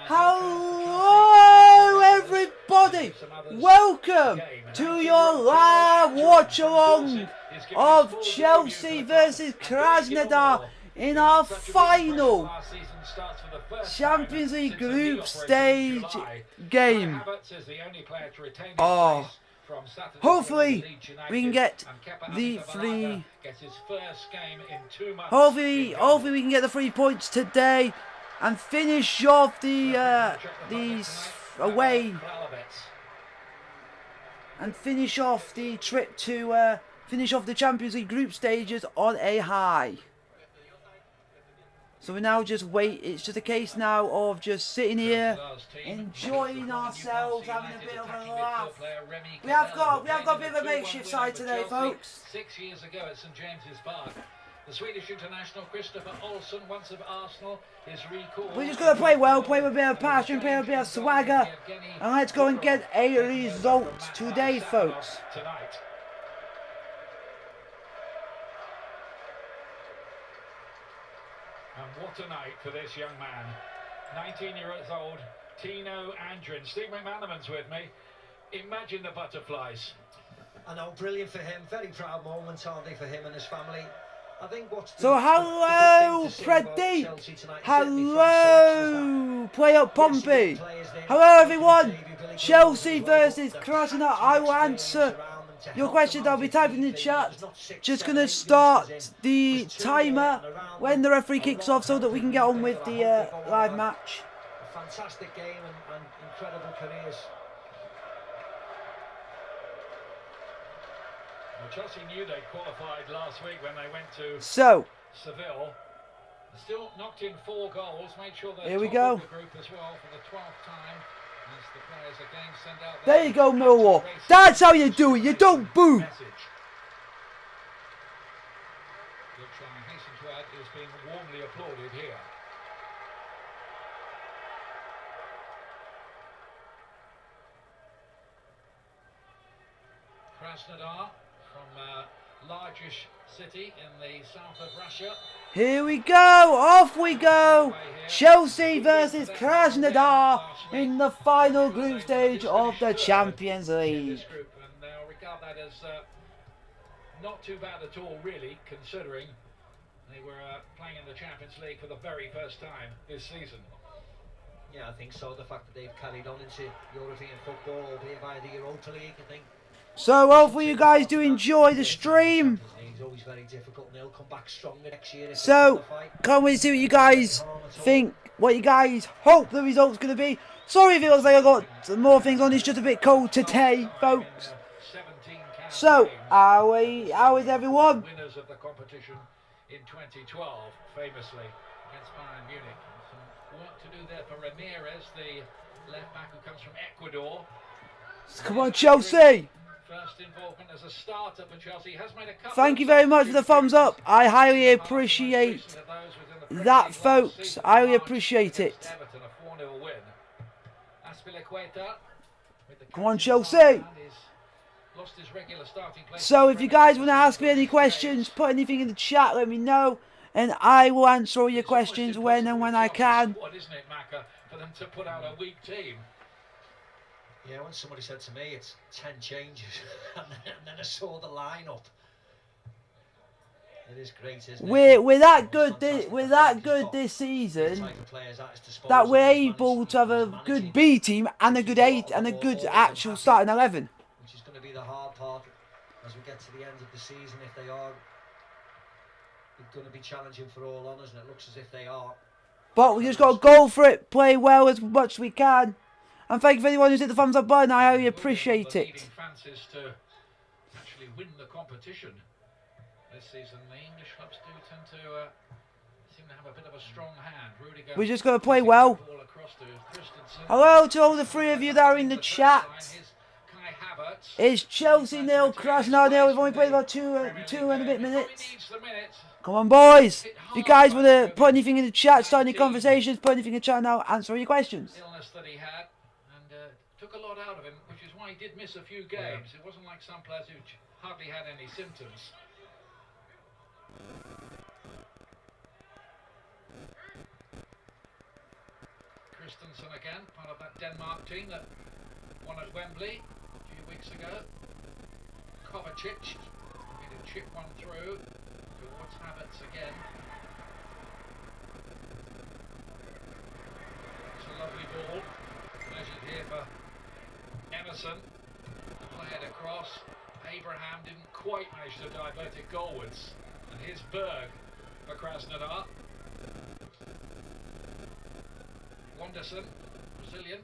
Hello everybody, welcome to your live watch along of Chelsea versus Krasnodar in our final Champions League group stage game. Hopefully we can get the three. Hopefully we can get the 3 points today and finish off the away and finish off the trip to finish off the Champions League group stages on a high. So we now just wait. It's just a case now of just sitting here, enjoying ourselves, having a bit of a laugh. We have got a bit of a makeshift side today, folks. 6 years ago at St James's Park, the Swedish international Christopher Olsson, once of Arsenal, is recalled. We're just gonna play well, play with a bit of passion, play with a bit of swagger, and let's go and get a result today, folks. And what a night for this young man. 19 years old, Tino Andrin. Steve McManaman's with me. Imagine the butterflies. I know, brilliant for him. Very proud moments, aren't they, for him and his family. I think what's so hello, Preddy. Hello, Play Up Pompey. Hello, everyone. Chelsea versus Krasnodar. I will answer your questions. I'll be typing in the chat. Just going to start the timer when the referee kicks off so that we can get on with the live match. A fantastic game and incredible careers. Well, Chelsea knew they qualified last week when they went to Seville. Still knocked in 4 goals. Made sure they're top of the group as well for the 12th time. As the players again send out there you go, Millwall. That's how you do it. You don't boo. Good try. Hasten to add, is being warmly applauded here. Krasnodar, from largest city in the south of Russia. Here we go, off we go. Chelsea versus Krasnodar in the final group stage of the Champions League. And they'll regard that as not too bad at all, really, considering they were playing in the Champions League for the very first time this season. Yeah, I think so. The fact that they've carried on into European football, albeit via the Europa League, I think. So hopefully you guys do enjoy the stream. So can't wait to see what you guys think, what you guys hope the result's going to be. Sorry if it looks like I got more things on. It's just a bit cold today, folks. So how is everyone? Winners of the competition in 2012, famously against Bayern Munich. Some work to do there for Ramirez, the left back who comes from Ecuador. Come on, Chelsea. First involvement as a starter for Chelsea. Has made a couple. Thank you very much for the thumbs up. I highly appreciate that, folks. I highly appreciate it. Come on, Chelsea. So if you guys want to ask me any questions, put anything in the chat, let me know, and I will answer all your questions when I can. Isn't it, Macca, for them to put out a weak team? Yeah, when somebody said to me it's 10 changes and then I saw the lineup. It is great, isn't it? We're that good this season that we're able to have a good B team and a good actual starting 11. Which is going to be the hard part as we get to the end of the season. If they are, it's going to be challenging for all honours, and it looks as if they are. But we just got to go for it, play well as much as we can. And thank you for anyone who's hit the thumbs up button. I highly appreciate it. Fancies to actually win the competition this season. The English clubs do tend to seem to have a bit of a strong hand. We're just going to play well. Hello to all the 3 of you that are in the chat. It's Chelsea nil, Krasnodar nil. We've only played about two and a bit minutes. Come on, boys. If you guys want to put anything in the chat, start any conversations, put anything in the chat now, answer all your questions. That he had and took a lot out of him, which is why he did miss a few games. It wasn't like some players who hardly had any symptoms. Christensen again, part of that Denmark team that won at Wembley a few weeks ago. Kovacic, going to chip one through towards Havertz again. It's a lovely ball, measured here for Emerson. Play it across. Abraham didn't quite manage to divert it goalwards. And here's Berg for Krasnodar. Wanderson, Brazilian.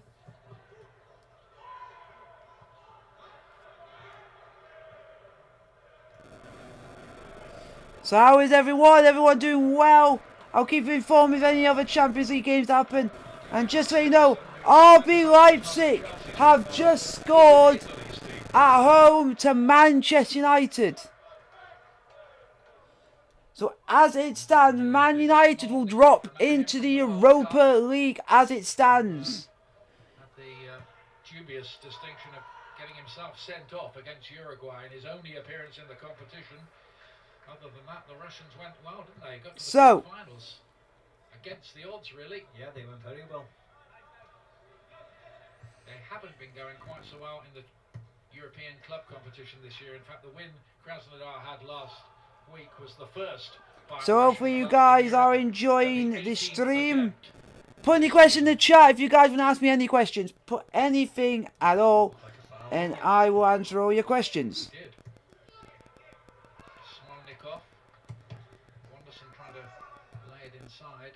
So how is everyone? Everyone doing well? I'll keep you informed if any other Champions League games happen. And just so you know, RB Leipzig have just scored at home to Manchester United. So as it stands, Man United will drop into the Europa League as it stands. Had the dubious distinction of getting himself sent off against Uruguay in his only appearance in the competition. Other than that, the Russians went well, didn't they? Got to the finals against the odds, really. Yeah, they went very well. They haven't been going quite so well in the European club competition this year. In fact, the win Krasnodar had last week was the first. So hopefully you guys are enjoying the stream. Put any question in the chat if you guys want to ask me any questions. Put anything at all, and I will answer all your questions. Smolnikov. Wanderson trying to lay it inside.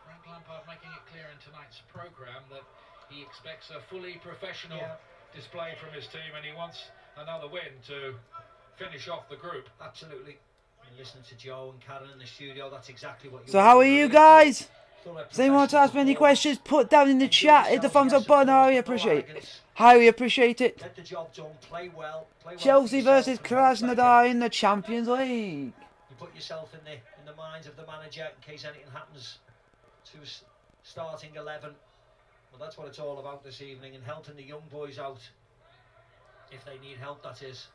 Frank Lampard making it clear in tonight's programme that he expects a fully professional display from his team, and he wants another win to finish off the group. Absolutely. And listening to Joe and Karen in the studio, that's exactly what you. So how are you guys? Does anyone want to ask me any questions? Put down in the chat. Hit the thumbs up button. I appreciate it. Highly appreciate it. Get the job done. Play well. Chelsea versus Krasnodar in the Champions League. You put yourself in the minds of the manager in case anything happens to starting 11. Well, that's what it's all about this evening, and helping the young boys out if they need help, that is.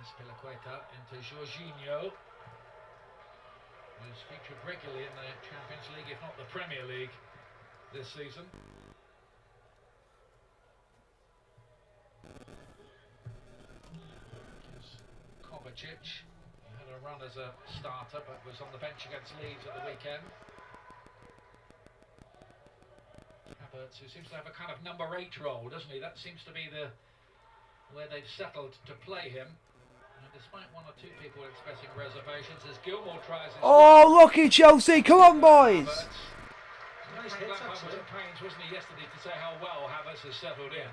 Spilaqueta into Jorginho, who's featured regularly in the Champions League, if not the Premier League, this season. Kovacic, he had a run as a starter, but was on the bench against Leeds at the weekend. Havertz, who seems to have a kind of number 8 role, doesn't he? That seems to be where they've settled to play him. Despite one or two people expressing reservations, as Gilmore tries his... Oh, lucky Chelsea! Come on, boys! Nice Frank hits, Lampard was at pains, wasn't he, yesterday, to say how well Havertz has settled in.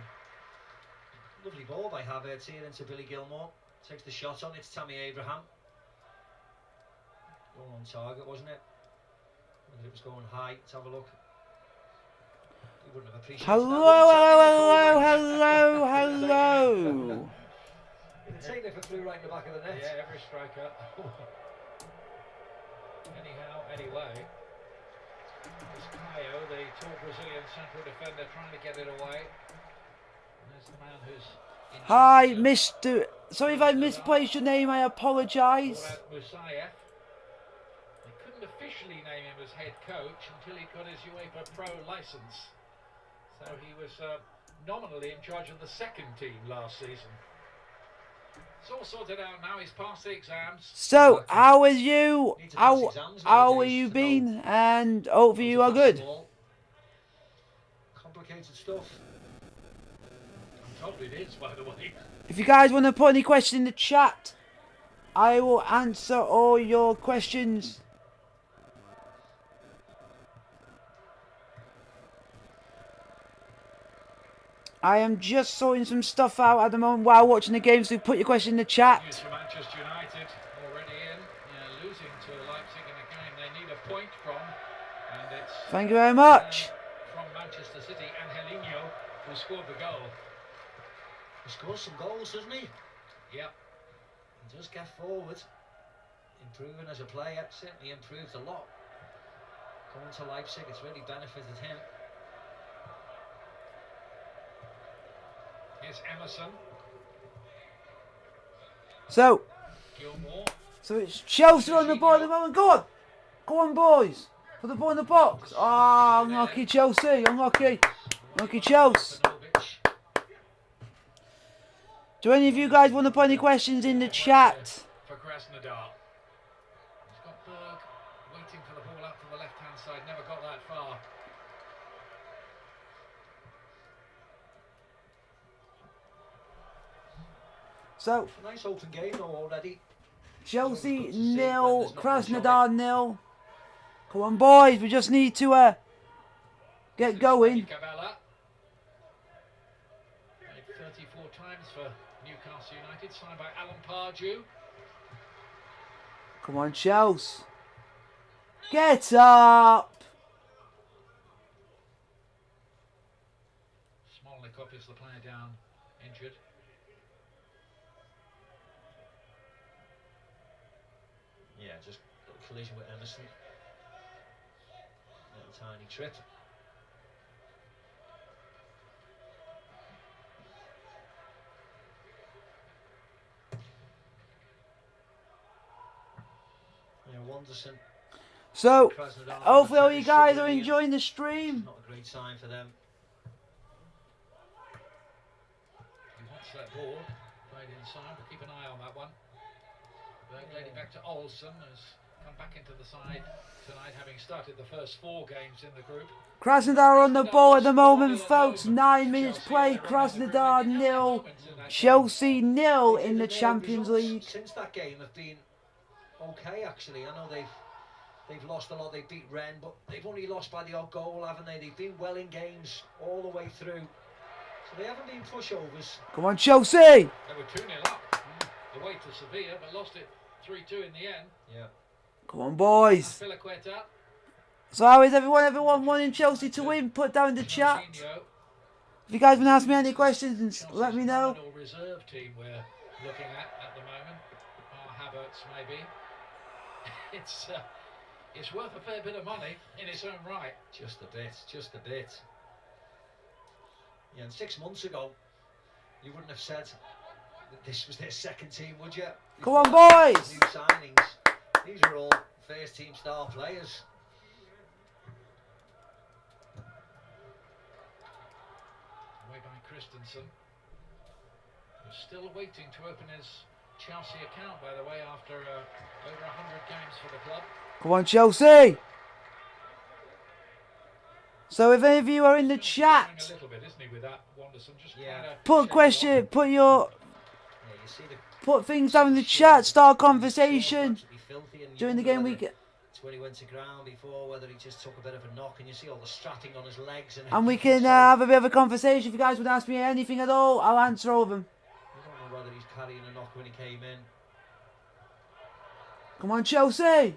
Lovely ball by Havertz here into Billy Gilmore. Takes the shot on, it's Tammy Abraham. Going on target, wasn't it? Whether it was going high, let's have a look. He wouldn't have appreciated Hello. It's taken if it flew right in the back of the net. Yeah, every striker. Anyhow, anyway. It's Caio, the tall Brazilian central defender, trying to get it away. And there's the man who's... Hi, Mr. Sorry if I misplaced your name, I apologise. Musayev. They couldn't officially name him as head coach until he got his UEFA Pro licence. So he was nominally in charge of the second team last season. It's all sorted out now. He's passed the exams. So, how are you? How are you been? And hopefully you are good. Complicated stuff. I'm told it is, by the way. If you guys want to put any questions in the chat, I will answer all your questions. I am just sorting some stuff out at the moment while watching the game, so put your question in the chat. News for Manchester United already in, losing to Leipzig in a game they need a point from, and it's Thank you very much. From Manchester City, Angelino, who scored the goal. He scores some goals, doesn't he? Yep. He does get forward, improving as a player. Certainly improved a lot. Going to Leipzig, it's really benefited him. Here's Emerson. So, Gilmore. So it's Chelsea on the ball at the moment. Go on. Go on, boys. Put the ball in the box. Ah, unlucky Chelsea. Unlucky. Unlucky Chelsea. Do any of you guys want to put any questions in the chat? For Krasnodar. He's got Berg waiting for the ball up to the left-hand side. Never got that far. So, nice open game though already. Chelsea 0, Krasnodar 0. Come on, boys. We just need to get going. Cabela. Played 34 times for Newcastle United, signed by Alan Pardew. Come on, Chelsea. Get up. Smolnikov is the player down, injured. Yeah, just a collision with Emerson. Little tiny trip. Yeah, Wanderson. So, hopefully all you guys are enjoying the stream. Not a great sign for them. He wants that ball played inside, but keep an eye on that one. Leading back to Olsen, has come back into the side tonight, having started the first 4 games in the group. Krasnodar on the ball at the moment, folks. 9 minutes played. Krasnodar 0, Chelsea 0 in the Champions League. Since that game have been okay, actually. I know they've lost a lot. They beat Rennes, but they've only lost by the odd goal, haven't they? They've been well in games all the way through, so they haven't been pushovers. Come on, Chelsea. They were 2-0 up away to Sevilla, but lost it 3-2 in the end. Yeah. Come on, boys. So how is everyone? Everyone wanting Chelsea to win? Put down in the chat. If you guys want to ask me any questions, let me know. Reserve team we're looking at the moment. Havertz, maybe. It's worth a fair bit of money in its own right. Just a bit, just a bit. Yeah, and 6 months ago, you wouldn't have said that this was their second team, would you? Come on, boys! New signings. These are all first team star players. Away by Christensen. We're still waiting to open his Chelsea account, by the way, after over 100 games for the club. Come on, Chelsea! So if any of you are in the chat, a little bit, isn't he, with that Wanderson? Just put a question, put things down in the chat, start a conversation during the game week. When he went to ground before, whether he just took a bit of a knock, and you see all the strapping on his legs. And we can have a bit of a conversation. If you guys would ask me anything at all, I'll answer all of them. I don't know whether he's carrying a knock when he came in. Come on, Chelsea!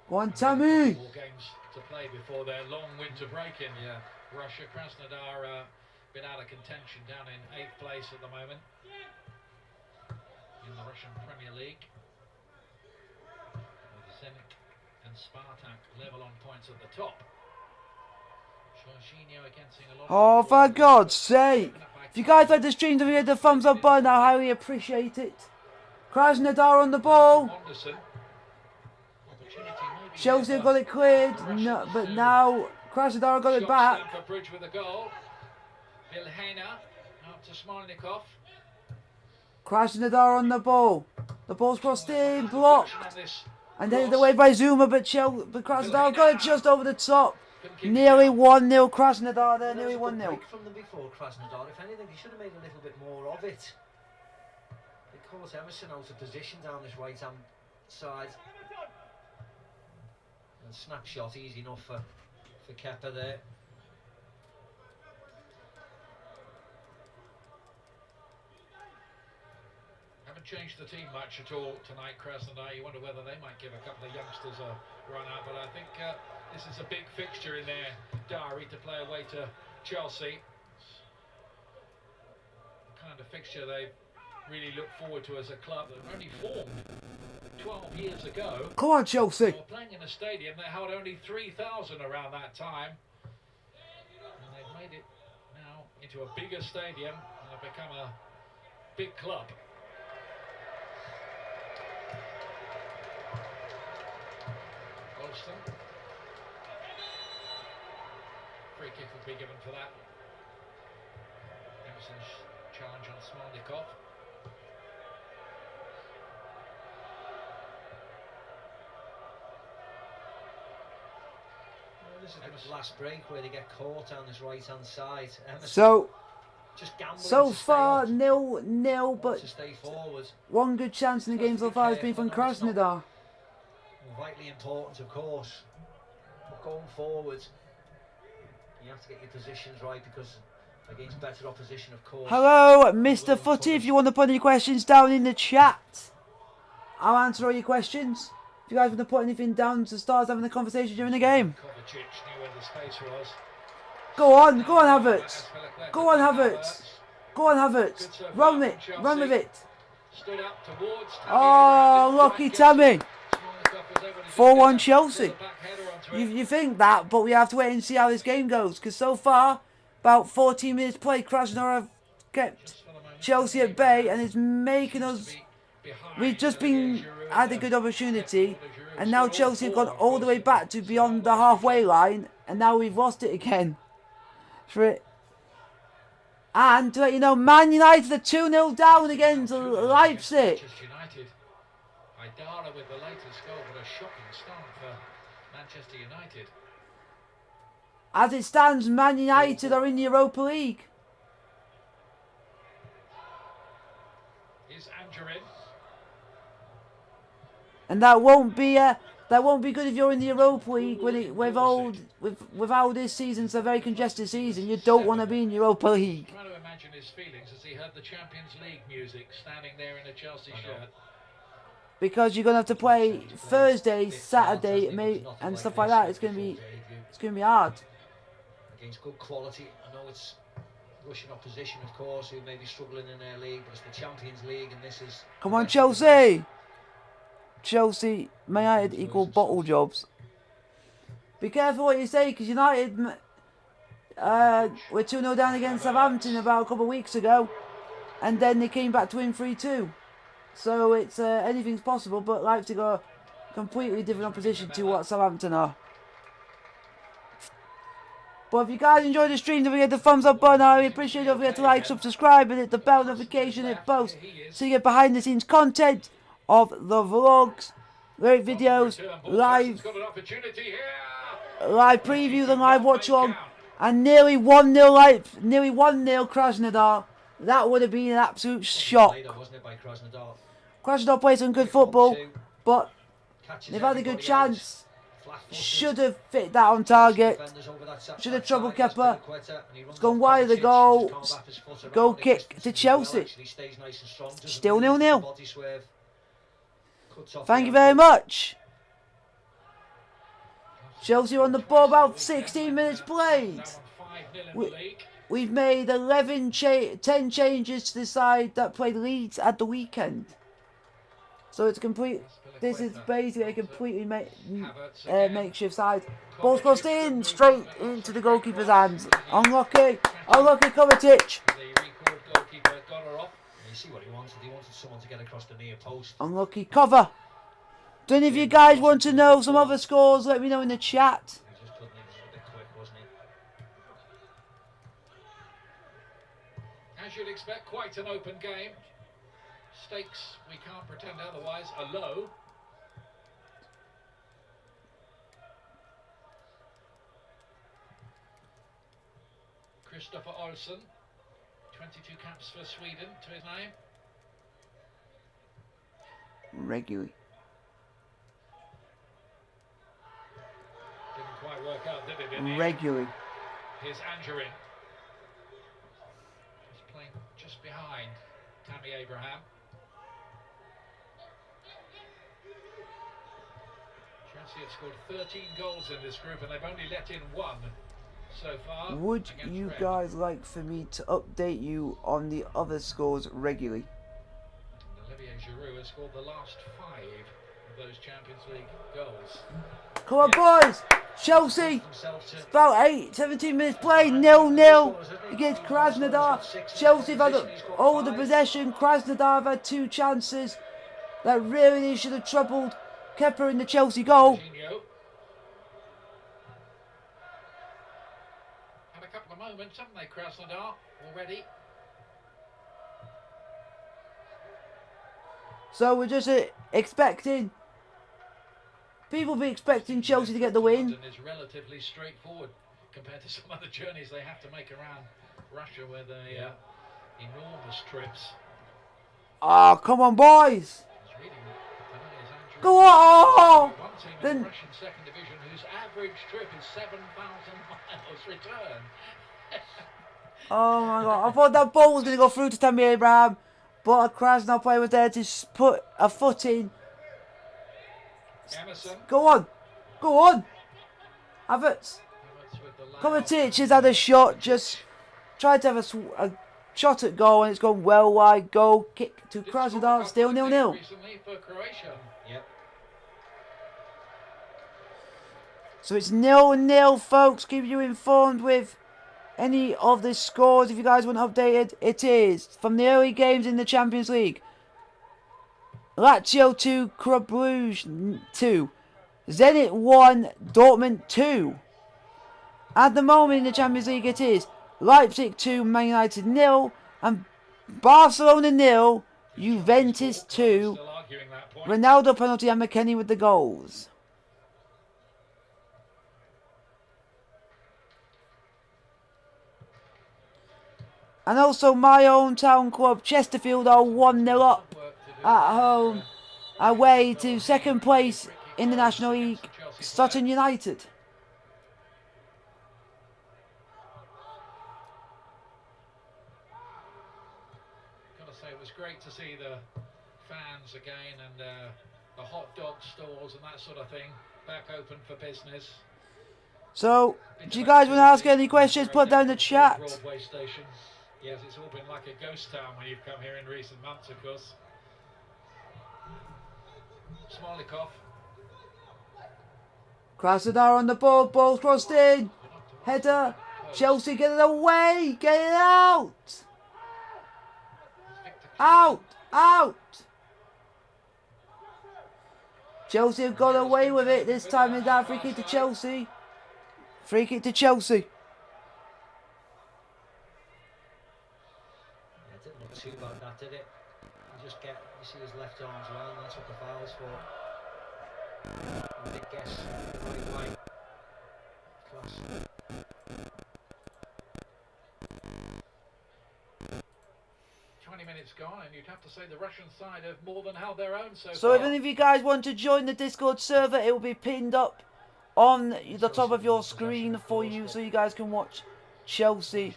Go on, Tammy! 4 games to play before their long winter break in Russia. Krasnodar been out of contention, down in 8th place at the moment in the Russian Premier League. Zenit and Spartak level on points at the top. Oh, for God's sake! If you guys like the stream, don't forget the thumbs up button. I highly appreciate it. Krasnodar on the ball. Chelsea got it cleared, no, but now Krasnodar got it back. Krasnodar on the ball. The ball's crossed in, blocked. And then away by Zuma, but Krasnodar got it just over the top. Nearly 1-0 Krasnodar there, nearly 1-0. From them before Krasnodar, if anything, he should have made a little bit more of it. They caught Emerson out of position down this right hand side. And snapshot easy enough for Kepa there. Haven't changed the team much at all tonight, Krasnodar. You wonder whether they might give a couple of youngsters a run out, but I think this is a big fixture in their diary to play away to Chelsea. The kind of fixture they really look forward to as a club that only formed 12 years ago. Come on, Chelsea. They were playing in a stadium that held only 3,000 around that time. And they've made it now into a bigger stadium and have become a big club. Preston. Free kick will be given for that. Emerson's challenge on Smolnikov. This is the last break where they get caught on this right hand side. Emerson So, just gambling so to stay far up, 0-0, but to stay forward. one good chance in the game so far has been from Krasnodar. Vitally important, of course. But going forward, you have to get your positions right because against better opposition, of course. Hello, Mr. Footy. If you want to put any questions down in the chat, I'll answer all your questions. If you guys want to put anything down to start having a conversation during the game. Kovacic knew where the space was. Go on, Havertz. Go on, Havertz. Go on, Havertz. Run with it. Run with it. Stood up towards Oh, lucky Tammy. 4-1 Chelsea. You think that, but we have to wait and see how this game goes. Because so far, about 14 minutes played, Krasnodar have kept Chelsea at bay and it's making us... We've just had a good opportunity, and now Chelsea have gone all the way back to beyond the halfway line, and now we've lost it again. And to let you know, Man United are 2-0 down against Leipzig. United. Idara with the latest goal, but a shocking start for Manchester United. As it stands, Man United are in the Europa League. Is Angerin. And that won't be good if you're in the Europa League with how this season's a very congested season. You don't want to be in Europa League. Trying to imagine his feelings as he heard the Champions League music, standing there in a Chelsea shirt. Because you're gonna have to play Thursday, Saturday, and stuff like that. It's gonna be hard. Against good quality, I know it's Russian opposition, of course, who may be struggling in their league, but it's the Champions League, and this is. Come on, Chelsea! Chelsea, Man United equal bottle jobs. Be careful what you say, because United were 2-0 down against Southampton about a couple of weeks ago, and then they came back to win 3-2. So it's anything's possible, but Leipzig are completely different opposition to what Southampton are. But if you guys enjoyed the stream, don't forget the thumbs up button. I really appreciate it. Don't forget to like, subscribe, and hit the bell notification and post so you get behind the scenes content of the vlogs, great videos, live previews and live watch along, and nearly 1-0 Krasnodar. That would have been an absolute shock. Krasnodar played some good football, but they've had a good chance. Should have fit that on target. Should have troubled Kepa. It's gone wide of the goal. Goal kick to Chelsea. Still 0-0. Thank you very much. Chelsea on the ball, about 16 minutes played. We've made 10 changes to the side that played Leeds at the weekend. So it's complete. This is basically a completely makeshift side. Ball's crossed in, straight into the goalkeeper's hands. Unlucky. Unlucky Kovacic. You see what he wanted. He wanted someone to get across the near post. Unlucky cover. Do any of you guys want to know some other scores? Let me know in the chat. He just couldn't. He was a bit quick, wasn't he? As you'd expect, quite an open game. Stakes, we can't pretend otherwise, are low. Christopher Olsen, 22 caps for Sweden to his name. Regularly. Didn't quite work out, did it? Regularly. Here's Angerin. He's playing just behind Tammy Abraham. Chelsea have scored 13 goals in this group and they've only let in one so far. Would you guys like for me to update you on the other scores regularly? And Olivier Giroud has scored the last 5 of those Champions League goals. Come on, boys! Chelsea, about 17 minutes played, 0-0 against Krasnodar. Chelsea have had all the possession. Krasnodar have had 2 chances that really should have troubled Kepa in the Chelsea goal. moment, haven't they, Krasnodar, already? So we're just expecting... People be expecting Chelsea to get the win. London is relatively straightforward compared to some other journeys they have to make around Russia, where they enormous trips. Oh, come on, boys! Go on! One team in the Russian second division whose average trip is 7,000 miles return. Oh my god, I thought that ball was going to go through to Tammy Abraham, but a Krasnodar player was there to put a foot in. Emerson. Go on! Go on! Havertz. Kovacic has had a shot, just tried to have a shot at goal, and it's gone well wide. Goal kick to Krasnodar, still 0-0. Yep. So it's 0-0, folks. Keep you informed with any of the scores if you guys want updated. It is from the early games in the Champions League. Lazio 2, Club Brugge 2, Zenit 1, Dortmund 2. At the moment in the Champions League it is Leipzig 2, Man United 0, and Barcelona 0, Juventus 2. Ronaldo penalty and McKennie with the goals. And also my own town club, Chesterfield, are 1-0 up at home, away to second place in the National League, Sutton United. Gotta say, it was great to see the fans again, and the hot dog stores and that sort of thing back open for business. So, do you guys want to ask any questions? Put down in the chat. Broadway station. Yes, it's all been like a ghost town when you've come here in recent months, of course. Smolikov. Krasnodar on the ball, ball crossed in. Header. Chelsea, get it away. Get it out. Out. Out. Chelsea have got away with it this time in that free kick to Chelsea. Free kick to Chelsea. It didn't look too bad, that, did it? You see his left arm's around, that's what the foul's for. A big guess, right way. Class. Minutes gone, and you'd have to say the Russian side have more than held their own so So far. if any of you guys want to join the Discord server, it will be pinned up on the top of your screen for you, so you guys can watch Chelsea.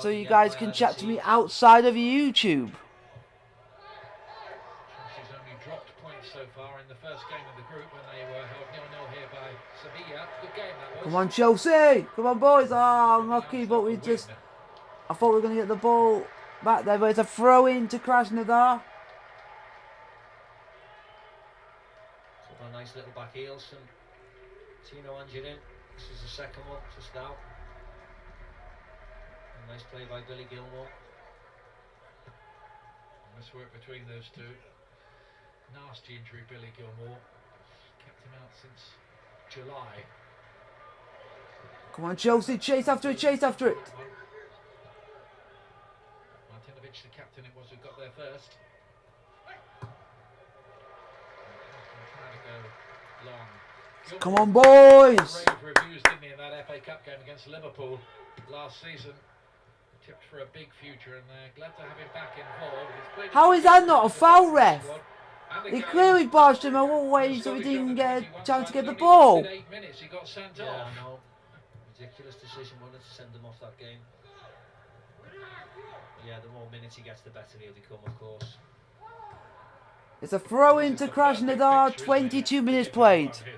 So you guys can chat to me outside of YouTube. Chelsea's only dropped points so far in the first game of the group when they were held 0-0 here by Sevilla. Good game that was. Come on, Chelsea! Come on, boys! Oh, unlucky, but we just... I thought we were going to get the ball back there, but it's a throw-in to Krasnodar. A nice little back heel, some Tino Angelin. This is the second one, just out. A nice play by Billy Gilmore. Nice work between those two. Nasty injury, Billy Gilmore. Kept him out since July. Come on, Chelsea, chase after it, chase after it. Martinovic, the captain, it was who got there first. Come on, boys! Rave reviews, didn't he, in that FA Cup game against Liverpool last season. Tipped for a big future, and they're glad to have him back involved. How is that not a foul, ref? He clearly barged him away so he didn't get a chance to get the ball. 8 minutes, he got sent yeah, off. I know. Ridiculous decision, wanted to send him off that game. Yeah, the more minutes he gets, the better he'll become, of course. It's a throw in to Krasnodar, 22 minutes played. Yeah.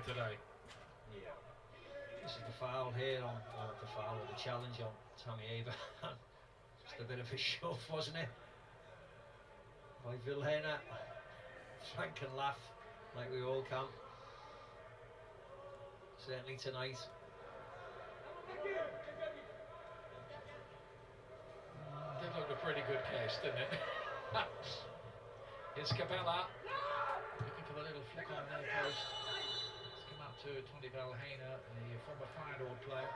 This is the foul here on the foul or the challenge on Tammy Abraham. Just a bit of a shove, wasn't it? By Vilhena. Frank can laugh like we all can. Certainly tonight. Did look a pretty good case, didn't it? Here's Cabela. Looking for the little flick on their post. It's come up to Tony Valhena, the former Feyenoord player.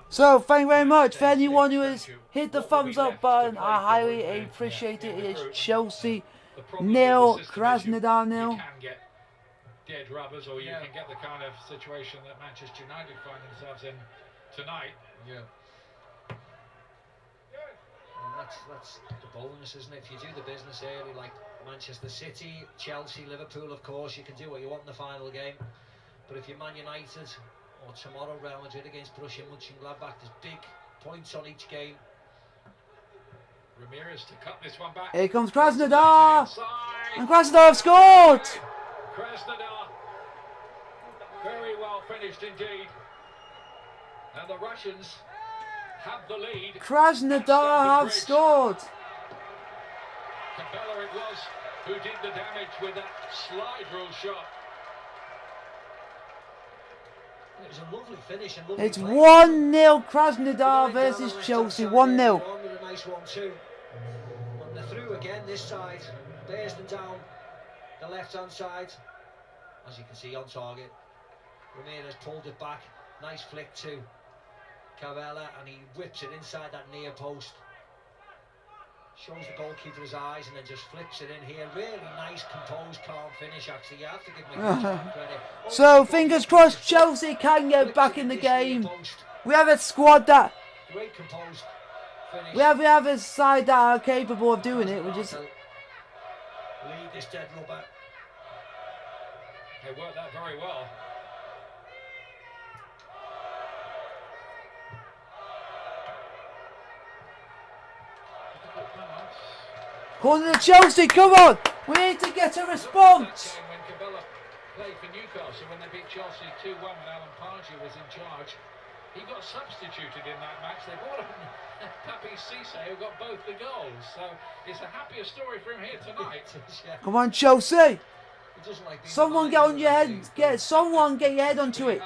So, thank you very much for anyone who has hit the thumbs up button. I highly appreciate it. It is Chelsea nil, Krasnodar nil. Dead rubbers, or you can get the kind of situation that Manchester United find themselves in tonight. Yeah. And that's the bonus, isn't it? If you do the business early, like Manchester City, Chelsea, Liverpool, of course, you can do what you want in the final game. But if you're Man United, or tomorrow Real Madrid against Borussia Mönchengladbach, there's big points on each game. Ramirez to cut this one back. Here comes Krasnodar, and Krasnodar have scored. Krasnodar, very well finished indeed. And the Russians have the lead. Krasnodar have scored. Capella it was who did the damage with that slide rule shot. It was a lovely finish and lovely It's play. 1-0 Krasnodar versus Chelsea. 1-0. A nice one too. And they're through again this side. Bearsden down the left-hand side. As you can see, on target. Ramirez pulled it back. Nice flick to Cavella, and he whips it inside that near post. Shows the goalkeeper his eyes and then just flips it in here. Really nice, composed, calm finish, actually. You have to give him credit. So, fingers crossed, Chelsea can get back in the game. We have a squad that... Great composed finish. We have a side that are capable of doing it. We just... Lead this dead rubber. They worked that very well. Corner to Chelsea, come on! We need to get a response! When Cabella played for Newcastle, when they beat Chelsea 2-1 when Alan Pardew was in charge, he got substituted in that match. They brought on Papi Cisse, who got both the goals. So it's a happier story for him here tonight. Come on, Chelsea! Someone get on your head. Someone get your head onto it.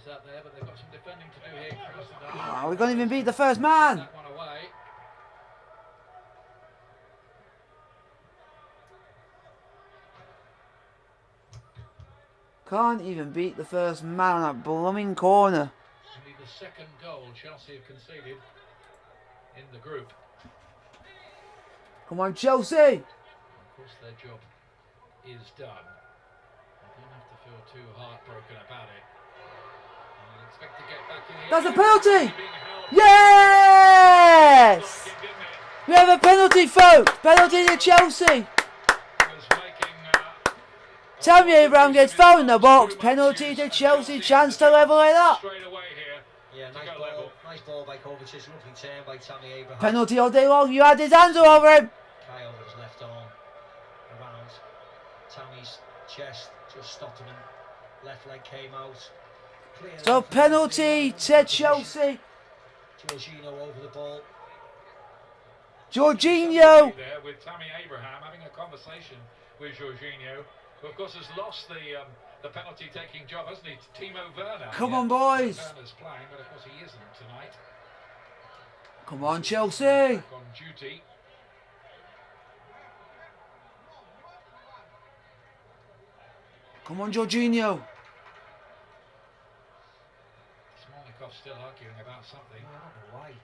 Out there, but they've got some defending to do here. Oh, we can't even beat the first man. That one away. Can't even beat the first man on that blooming corner. Only the second goal Chelsea have conceded in the group. Come on, Chelsea. Of course, their job is done. You don't have to feel too heartbroken about it. To get back in here. That's a penalty! Yes! We have a penalty, folks! Penalty to Chelsea! Tammy Abraham gets fouled in the box. Penalty to Chelsea. Chance to level it up. Yeah, nice ball by Kovacic. Lovely turn by Tammy Abraham. Penalty all day long. You had his hands all over him. Kyle was left arm around Tammy's chest, just stopping him. Left leg came out. So penalty to Chelsea. Jorginho over the ball. Jorginho. There with Tammy Abraham having a conversation with Jorginho, who of course has lost the penalty taking job, hasn't he? Timo Werner. Come on, boys. Werner's playing, but of course he isn't tonight. Come on, Chelsea. Back on duty. Come on, Jorginho. Still arguing about something. I don't know why. He's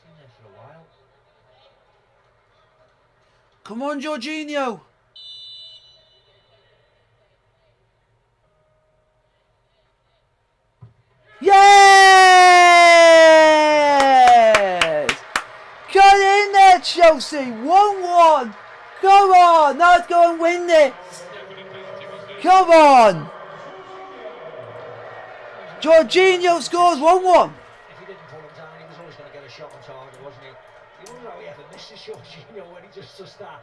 been there for a while. Come on, Jorginho. Yes! Got in there, Chelsea. 1-1. Come on. Now let's go and win this. Come on. Jorginho scores 1-1. If he didn't pull him down, he was always going to get a shot on target, wasn't he? You wonder how he ever missed his Jorginho when he just does that.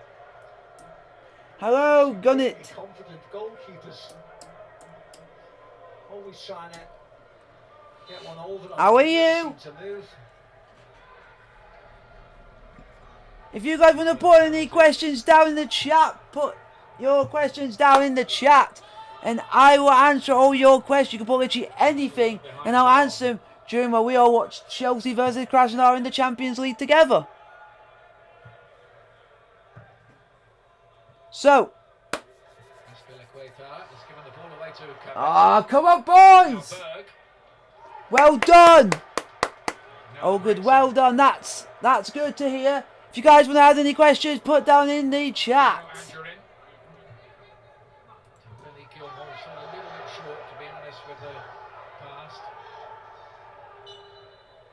Hello, gun it. Confident goalkeepers. Always trying to get one over. How are you? To move. If you guys want to put any questions down in the chat, put your questions down in the chat. And I will answer all your questions. You can put literally anything, and I'll answer them during while we all watch Chelsea versus Krasnodar in the Champions League together. So, to cover. Ah, come on, boys! Well done. Oh, good. Well done. That's good to hear. If you guys want to add any questions, put down in the chat.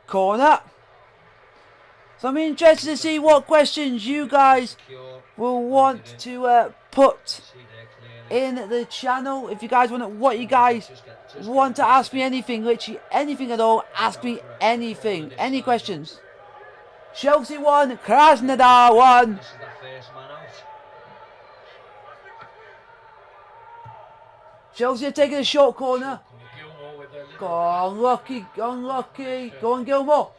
Corner. So I'm interested to see what questions you guys will want to put in the channel. If you guys want to, what you guys want to ask me anything, literally anything at all, ask me anything. Any questions? Chelsea 1, Krasnodar 1. Chelsea are taking a short corner. Go on, unlucky, unlucky. Go on, Gilmore.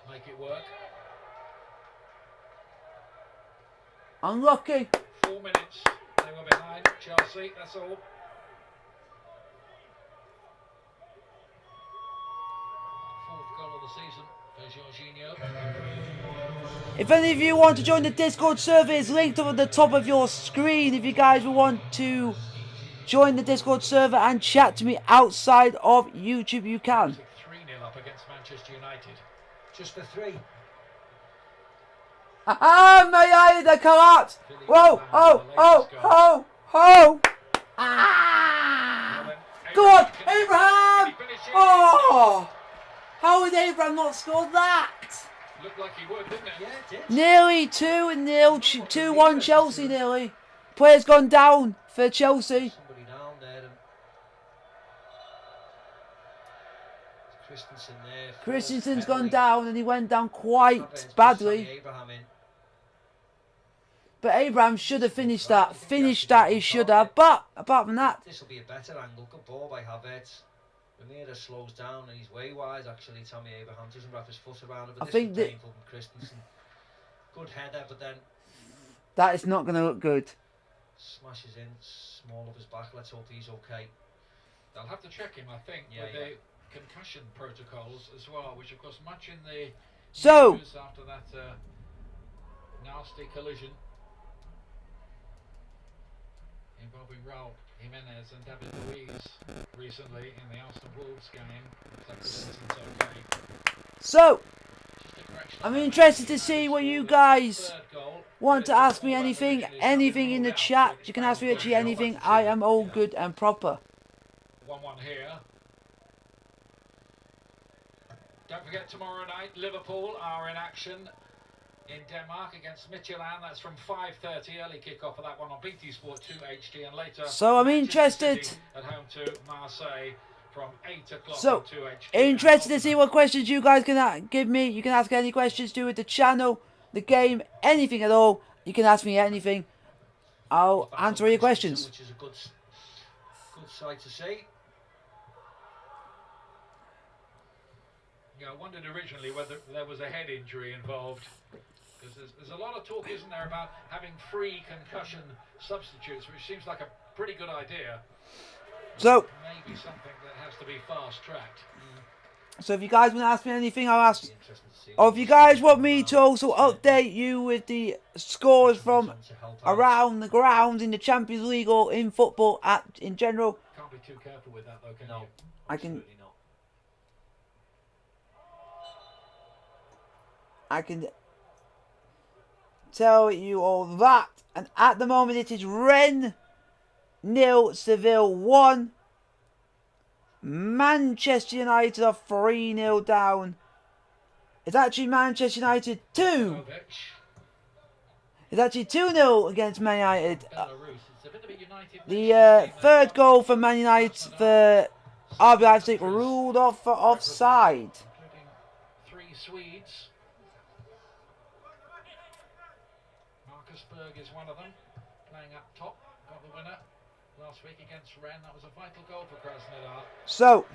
Unlucky. 4 minutes. They were behind Chelsea, that's all. Fourth goal of the season for Jorginho. If any of you want to join the Discord server, it's linked up at the top of your screen. If you guys want to join the Discord server and chat to me outside of YouTube, you can. 3-0 up against Manchester United. Just the 3. Ah, may the collapse. Whoa, oh, oh, oh, oh. Ah. Go on, Abraham. Oh. How would Abraham not score that? Looked like he would, didn't it? Yeah, it did. Nearly 2-0, 2-1 Chelsea nearly. Player's gone down for Chelsea. Somebody down there. Christensen there. Christensen's gone down and he went down quite badly. But Abraham should have finished that. He should have. But apart from that, this will be a better angle. Good ball by Havertz. Ramirez slows down and he's way wide actually. Tammy Abraham doesn't wrap his foot around it. But I think that painful from Christensen. Good header, but then that is not going to look good. Smashes in, small of his back. Let's hope he's okay. They'll have to check him, I think, with the concussion protocols as well, which of course much in the news after that nasty collision involving Raul Jimenez and David Luiz recently in the Arsenal Wolves game. Looks like okay. So, I'm interested to see what you guys want to ask me anything in the chat. You can ask me actually anything. I am all good and proper. 1-1 here. Don't forget tomorrow night Liverpool are in action in Denmark against Midtjylland. That's from 5:30, early kick-off for that one on BT Sport 2 HD, and later. So I'm interested. At home to Marseille from 8 o'clock. So 2 HD. interested to see what questions you guys can give me. You can ask any questions to with the channel, the game, anything at all. You can ask me anything. I'll answer your questions. Which is a good sight to see. Yeah, I wondered originally whether there was a head injury involved. Because there's a lot of talk, isn't there, about having free concussion substitutes, which seems like a pretty good idea. So maybe something that has to be fast-tracked. So if you guys want to ask me anything, I'll ask. Or if you guys want me to also update you with the scores from around the ground in the Champions League or in football in general. Can't be too careful with that, though, can you? I can tell you all that. And at the moment it is Rennes 0, Seville 1. Manchester United are 3-0 down. It's actually Manchester United 2. It's actually 2-0 against Man United. The third goal for Man United for RB Leipzig ruled off for offside. Including 3 Swedes. Marcus Berg is one of them, playing up top, got the winner last week against Rennes. That was a vital goal for Krasnodar. So,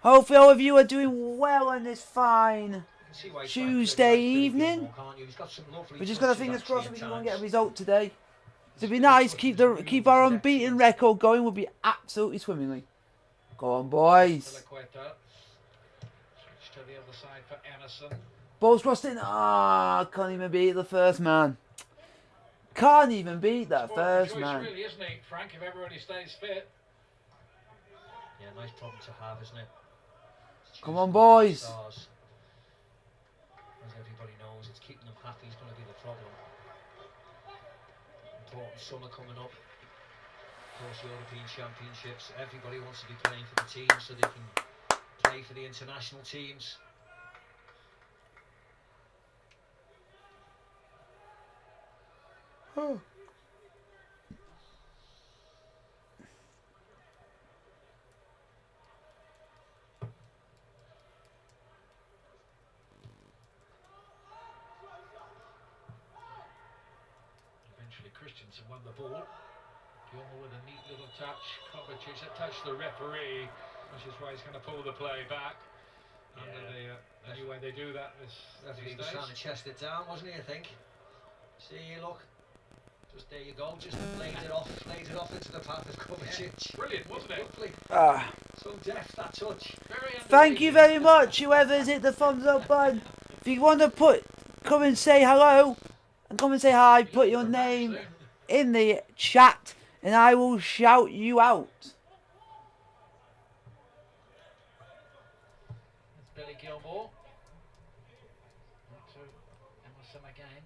hopefully all of you are doing well on this fine Tuesday evening. We just got our fingers crossed that we can go and get a result today. It'd be nice, keep our unbeaten record going, would be absolutely swimmingly. Go on, boys. Switch to the other side for Emerson. Ball's crossed in. Ah, can't even beat the first man. Can't even beat that first man. Really, isn't he, Frank, if everybody stays fit? Yeah, nice problem to have, isn't it? Come on, boys. Stars. As everybody knows, it's keeping them happy is going to be the problem. Important summer coming up. Of course, European Championships. Everybody wants to be playing for the team so they can play for the international teams. Oh. Eventually Christensen won the ball. Gilmore with a neat little touch. Kovacic that touched the referee, which is why he's going to pull the play back. Yeah. Under the new way they do that He was trying to chest it down, wasn't he, I think? See, look. Just there you go, just laid it off into the path of Kovacic. Yeah, brilliant, wasn't it? Lovely. So deft, that touch. Thank you very much, whoever's hit the thumbs up button. If you want to come and say hello, and come and say hi, put your name in the chat, and I will shout you out. That's Billy Gilmore. To Emerson again.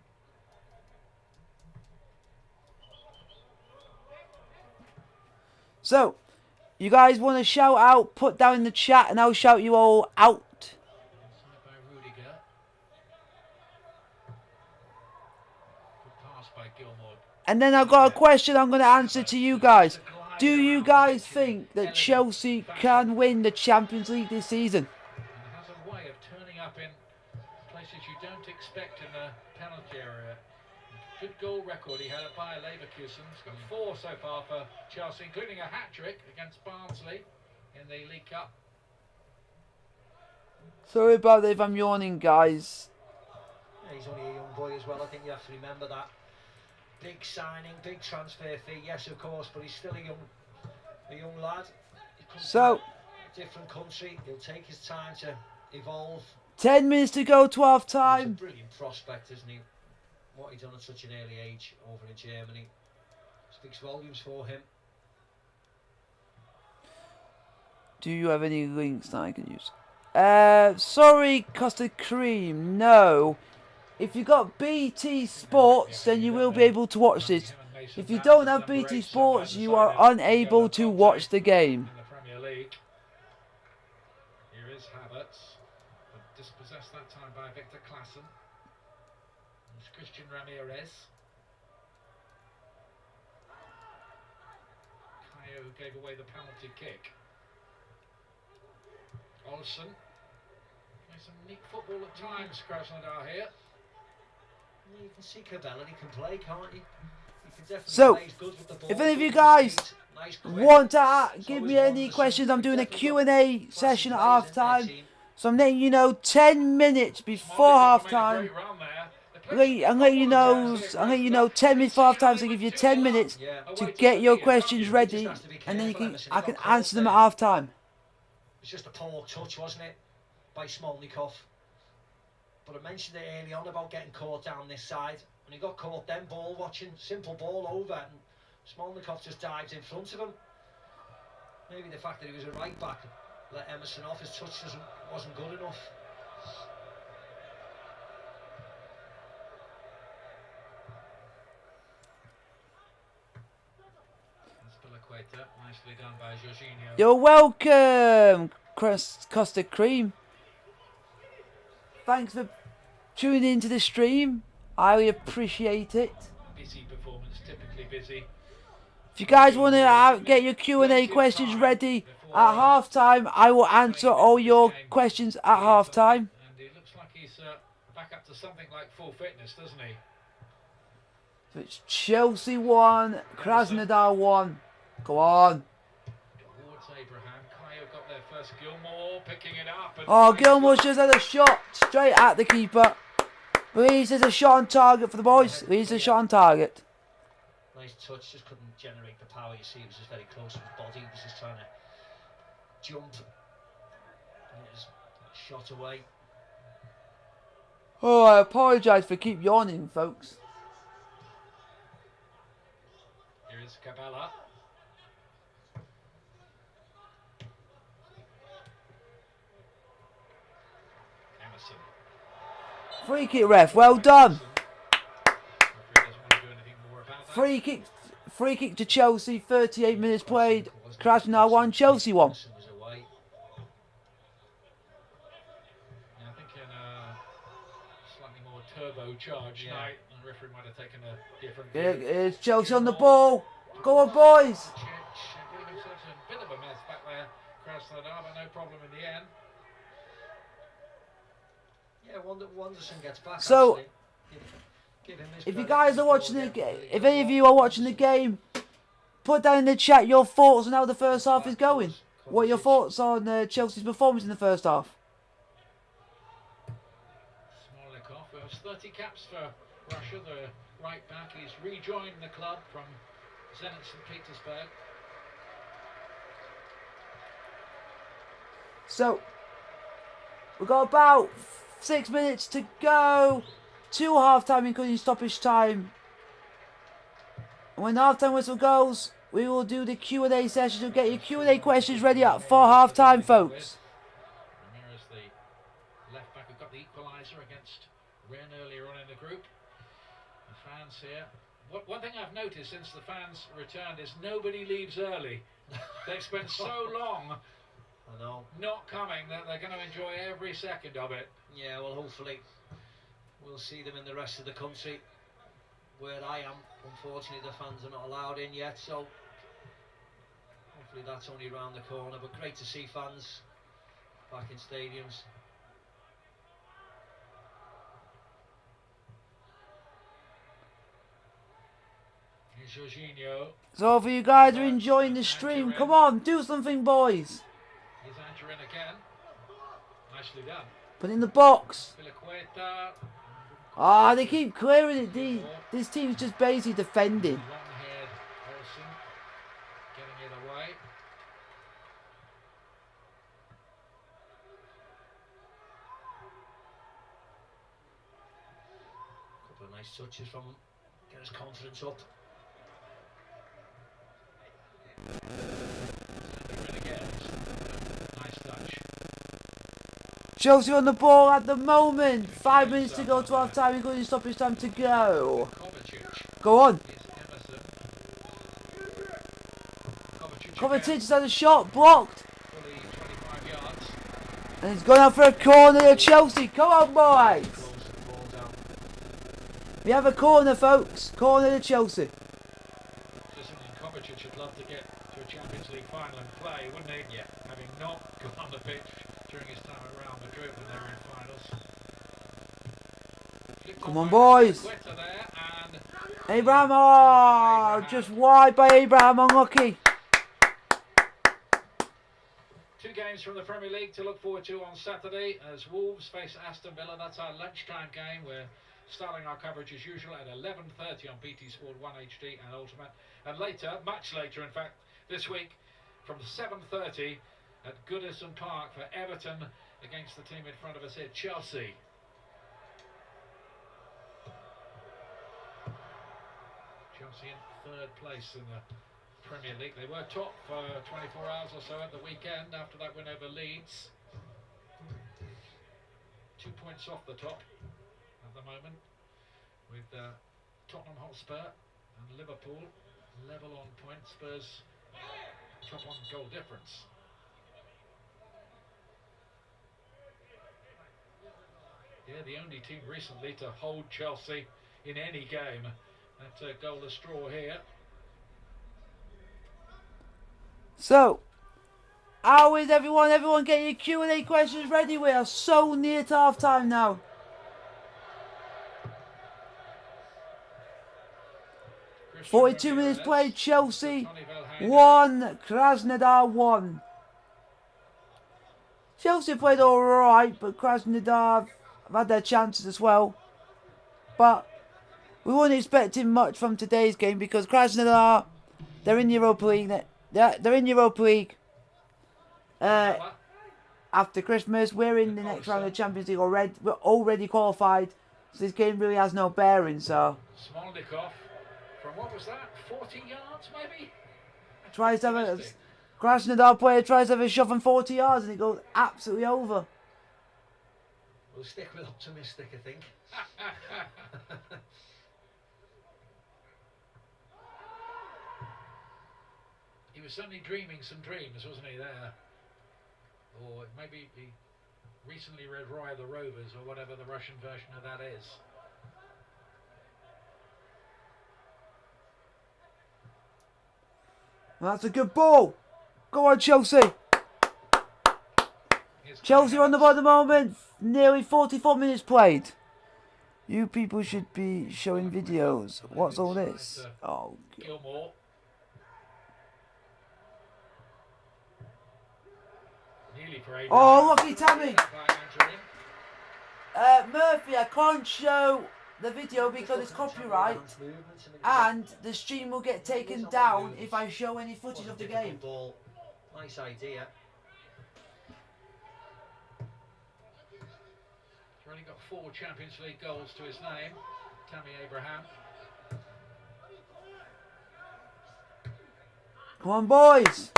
So, you guys want to shout out, put down in the chat, and I'll shout you all out. Inside by Rudiger. Good pass by Gilmore. And then I've got a question I'm going to answer to you guys. Do you guys think that Chelsea can win the Champions League this season? And has a way of turning up in places you don't expect in the penalty area. Good goal record he had at Bayer Leverkusen. He's got 4 so far for Chelsea, including a hat-trick against Barnsley in the League Cup. Sorry about if I'm yawning, guys. Yeah, he's only a young boy as well, I think you have to remember that. Big signing, big transfer fee, yes of course, but he's still a young lad. He comes So, from a different country, he'll take his time to evolve. 10 minutes to go to half He's time. a brilliant prospect, isn't he? What he done at such an early age over in Germany speaks volumes for him. Do you have any links that I can use? Sorry, Custard Cream, no. If you got BT Sports, then you will be able to watch this. If you don't have BT Sports, you are unable to watch the game. In the Premier League. Here is Havertz, but dispossessed that time by Victor Classen. It's Christian Ramirez. Caio gave away the penalty kick. Olsen. Plays some neat football at times, Krasnodar here. You can see Cabella, he can play, can't you? He can definitely So, play. He's good with the ball, if any of good you with guys his feet, nice quick. want to It's give always me any wonderful. questions, I'm doing a Definitely got Q&A classy session at players half in their time. team. So I'm letting you know 10 minutes before half time. I'm letting you know 10 minutes before half time, so I give you 10 minutes to get your questions ready, and then I can answer them at half time. It was just a poor touch, wasn't it, by Smolnikov? But I mentioned it early on about getting caught down this side, and he got caught then ball watching, simple ball over, and Smolnikov just dived in front of him. Maybe the fact that he was a right back let Emerson off, his touch wasn't good enough. Nicely done by Jorginho. You're welcome, Custard Cream. Thanks for tuning into the stream. I really appreciate it. Busy performance, typically busy. If you guys want to get your Q&A questions ready at half time, I will answer all your questions at half time. And it looks like he's back up to something like full fitness, doesn't he? So it's Chelsea 1, Krasnodar 1. Go on. Towards Abraham. Caio got there first. Gilmore picking it up. And Oh, Gilmore's just had a shot straight at the keeper. But at least there's a shot on target for the boys. At least there's a shot on target. Nice touch, just couldn't generate the power. You see, he was just very close to his body. He was just trying to jump. And it was shot away. Oh, I apologise for keep yawning, folks. Here is Cabella. Emerson. Free kick, ref. Well done. Referee doesn't want to do anything more about that. Free kick to Chelsea. 38 minutes played. Krasnodar 1, Chelsea 1. Yeah, I think in a slightly more turbocharged night, the referee might have taken a different view. It's Chelsea on the ball. Go on, boys. Getting himself in a bit of a mess back there, Krasnodar, but no problem in the end. Yeah, Wanderson gets back. So, Give him if you guys are watching the game, if any of you are watching the game, put down in the chat your thoughts on how the first half is going. What are your thoughts on Chelsea's performance in the first half? Smolikov, it was 30 caps for Russia, the right back. He's rejoined the club from Zenit St. Petersburg. So, we've got about 6 minutes to go. 2 half-time including stoppage time. And when the half-time whistle goes, we will do the Q&A session. We'll get your Q&A questions ready up for half-time, folks. Ramirez, the left back, who got the equaliser against Rennes earlier on in the group. The fans here. One thing I've noticed since the fans returned is nobody leaves early. They've spent so long not coming that they're going to enjoy every second of it. Yeah, well, hopefully we'll see them in the rest of the country. Where I am, unfortunately, the fans are not allowed in yet, so hopefully that's only around the corner. But great to see fans back in stadiums. Here's Jorginho. So if you guys are enjoying the stream, come on, do something, boys. Here's Andrew in again. Nicely done. Put in the box. Filaqueta. Ah, they keep clearing it. This team's just basically defending. Long-haired Olsen getting it away. Couple of nice touches from him. Get his confidence up. Nice touch. Chelsea on the ball at the moment. 5 minutes to go to half time, including stoppage time to go. Go on. Kovacic has had a shot blocked. And he's going out for a corner to Chelsea. Come on, boys. We have a corner, folks. Corner to Chelsea. Kovacic would love to get to a Champions League final and play, wouldn't he? Yeah. Having not gone on the pitch during his time around Madrid when they were in finals. Come on, boys. Abraham, oh, just wide by Abraham, unlucky. 2 games from the Premier League to look forward to on Saturday as Wolves face Aston Villa. That's our lunchtime game. We're starting our coverage as usual at 11:30 on BT Sport 1 HD and Ultimate. And later, much later in fact, this week from 7:30 at Goodison Park for Everton against the team in front of us here, Chelsea. Chelsea in 3rd place in the Premier League. They were top for 24 hours or so at the weekend after that win over Leeds. 2 points off the top at the moment with Tottenham Hotspur and Liverpool level on points. Spurs top on goal difference. Yeah, the only team recently to hold Chelsea in any game. That's a goalless draw here. So, how is everyone? Everyone get your Q&A questions ready. We are so near to half time now. Christian 42 minutes Ramirez, played. Chelsea Tony Velhagen. 1, Krasnodar 1. Chelsea played alright, but Krasnodar have had their chances as well. But we weren't expecting much from today's game because Krasnodar, they're in Europa League. They're in Europa League. After Christmas, we're in the next round of the Champions League already. We're already qualified, so this game really has no bearing. So Smolikov from what was that? 40 yards maybe? tries to have a Krasnodar player tries to have a shot from 40 yards and it goes absolutely over. We'll stick with optimistic, I think. He was certainly dreaming some dreams, wasn't he, there? Or maybe he recently read Roy of the Rovers, or whatever the Russian version of that is. That's a good ball. Go on, Chelsea. Chelsea on the ball at the moment. Nearly 44 minutes played. You people should be showing videos. What's all this? Oh, Gilmore. Oh, lucky Tammy. Murphy, I can't show the video because it's copyright, and the stream will get taken down if I show any footage of the game. Nice idea. He's already got 4 Champions League goals to his name, Tammy Abraham. Come on, boys.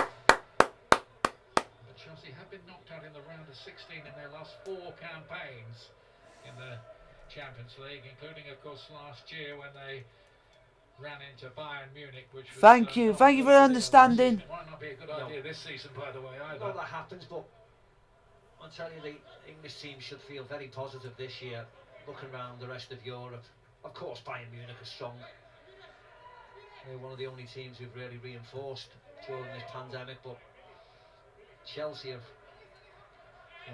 Chelsea have been knocked out in the round of 16 in their last 4 campaigns in the Champions League, including, of course, last year when they ran into Bayern Munich, which was... Thank you for understanding. It might not be a good idea this season, by the way, either. Well, that happens, but I'll tell you, the English team should feel very positive this year, looking around the rest of Europe. Of course, Bayern Munich are strong. They're one of the only teams who've really reinforced during this pandemic, but Chelsea have,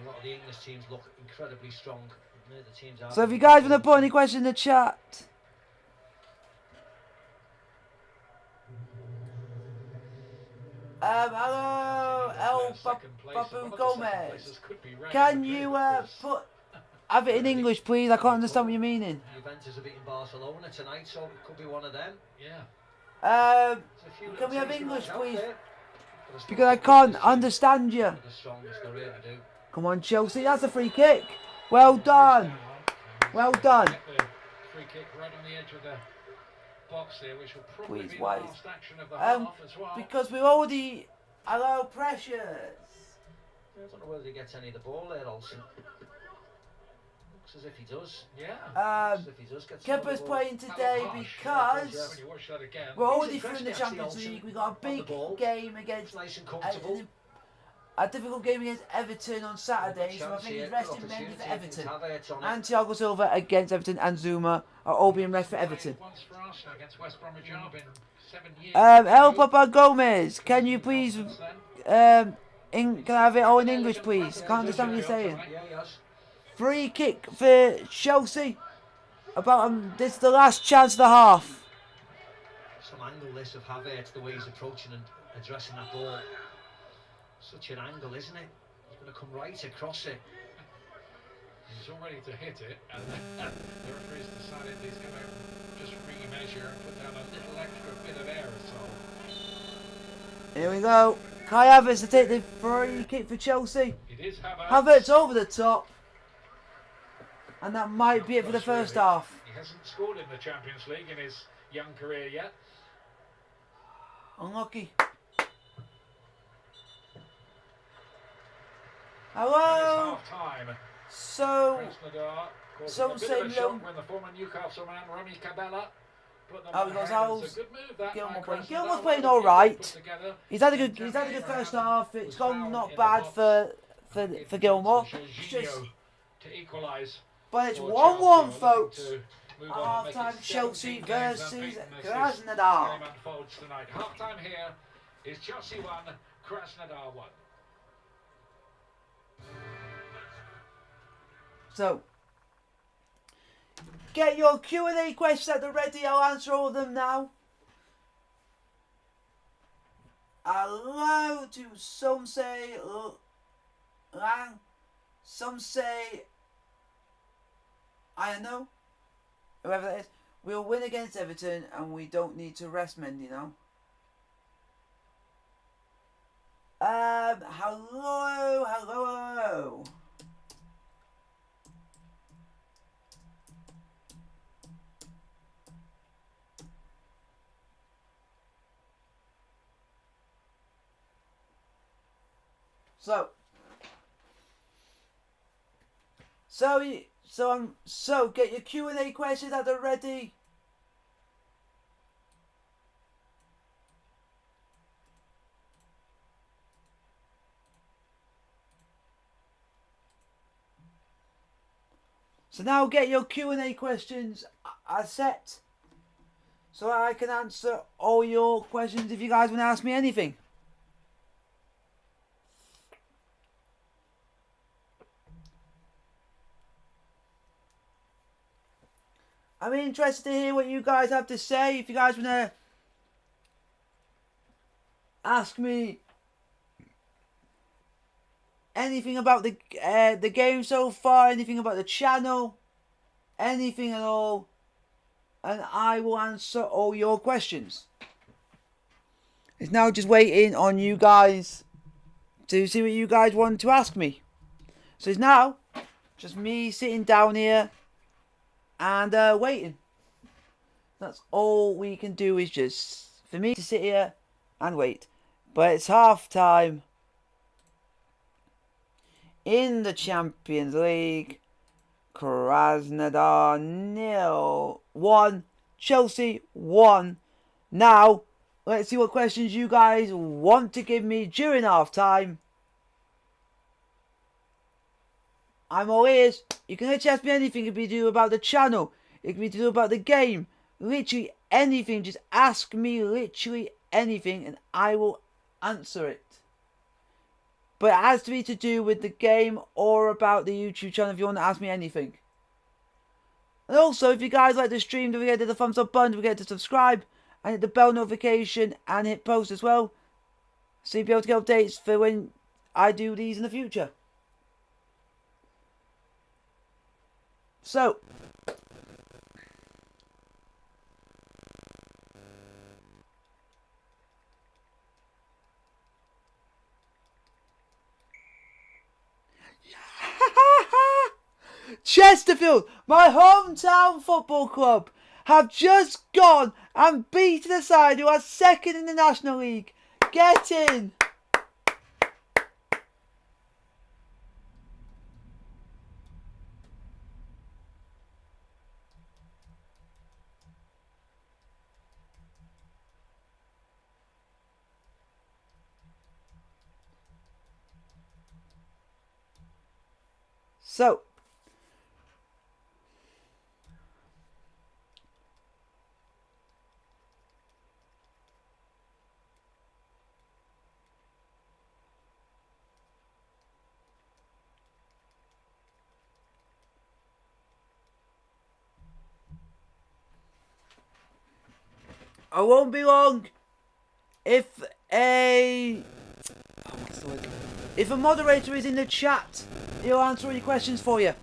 a lot of the English teams look incredibly strong. The teams so if you guys want to put any questions in the chat. Hello, El Papu Gomez. Can you have it in English, please? I can't understand what you're meaning. Juventus are beating Barcelona tonight, so it could be one of them. Yeah. Can we have English, please? Because I can't understand you. Come on, Chelsea. That's a free kick. Well done. Well done. Free kick right on the edge of the box here, which will probably be the last action of the half as well. Because we're already... Hello, Precious. I don't know whether he gets any of the ball there, Olsen. Looks as if he does. Yeah. Kipper's playing today because we're already through in the Champions League. We've got a big game against... A difficult game against Everton on Saturday, so I think he's resting mainly for Everton. And Thiago Silva against Everton and Zuma are all being rested for Everton. El Papa Gomez, can you please... can I have it all in English, please? Can't understand what you're saying. Free kick for Chelsea. This is the last chance of the half. Some angle this of Havertz, the way he's approaching and addressing that ball. Such an angle, isn't it? He's going to come right across it. He's all ready to hit it, and the referee's decided he's going to just re-measure and put down a little extra bit of aerosol. Here we go. Kai Havertz to take the free kick for Chelsea. It is Havertz. Havertz over the top. And that might be it for the first half. He hasn't scored in the Champions League in his young career yet. Unlucky. Hello. So, some say no. When the former Newcastle man Remy Cabella put them he goes out. Gilmore playing all right. He's had a good first half. It's gone not bad for Gilmore. But it's 1-1, folks. Half time, Chelsea versus Krasnodar. Half time here is Chelsea 1, Krasnodar 1. So, get your Q&A questions at the ready. I'll answer all of them now. Hello to some say Lang, some say I don't know. Whoever that is, we'll win against Everton, and we don't need to rest Mendy now. Hello. So, So get your Q&A questions that are ready. So now get your Q&A questions set, so I can answer all your questions if you guys want to ask me anything. I'm interested to hear what you guys have to say. If you guys want to ask me anything about the game so far, anything about the channel, anything at all, and I will answer all your questions. It's now just waiting on you guys to see what you guys want to ask me. So it's now just me sitting down here and waiting. That's all we can do, is just for me to sit here and wait. But it's half time in the Champions League. Krasnodar 1, Chelsea 1. Now, let's see what questions you guys want to give me during half time. I'm all ears. You can literally ask me anything. It can be to do about the channel. It can be to do about the game. Literally anything. Just ask me literally anything and I will answer it. But it has to be to do with the game or about the YouTube channel if you want to ask me anything. And also, if you guys like the stream, don't forget to hit the thumbs up button, don't forget to subscribe and hit the bell notification and hit post as well, so you'll be able to get updates for when I do these in the future. So, Chesterfield, my hometown football club, have just gone and beaten a side who are second in the National League. Get in! So, I won't be long. If a moderator is in the chat, he'll answer all your questions for you.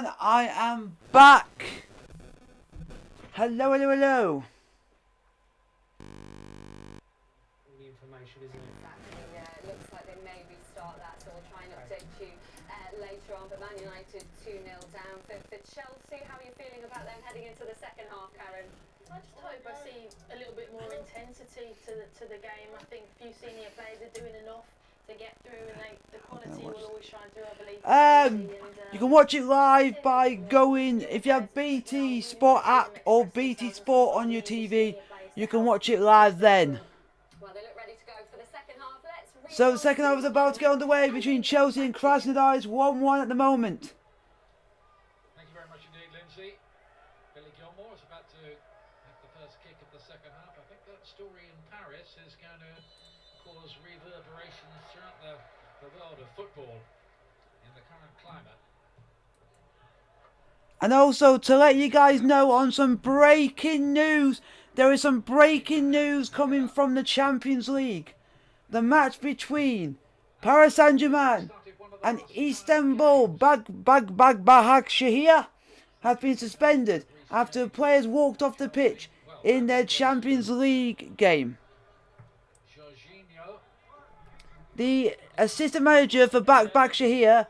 everyone, I am back. Hello, hello, hello. All the information, isn't it? Exactly, yeah. It looks like they may restart that, so we'll try and update you later on. But Man United 2-0 down for Chelsea. How are you feeling about them heading into the second half, Karen? I just hope I see a little bit more intensity to the game. I think a few senior players are doing enough to get through, and the quality will always try and do, I believe. You can watch it live by going, if you have BT Sport app or BT Sport on your TV, you can watch it live then. Well, they look ready to go for the second half. So the second half is about to get underway between Chelsea and Krasnodar. It's 1-1 at the moment. Thank you very much indeed, Lindsay. Billy Gilmore is about to have the first kick of the second half. I think that story in Paris is going to cause reverberations throughout the world of football in the current climate. And also to let you guys know on some breaking news, there is some breaking news coming from the Champions League. The match between Paris Saint-Germain and Istanbul Başakşehir has been suspended after players walked off the pitch in their Champions League game. The assistant manager for Başakşehir,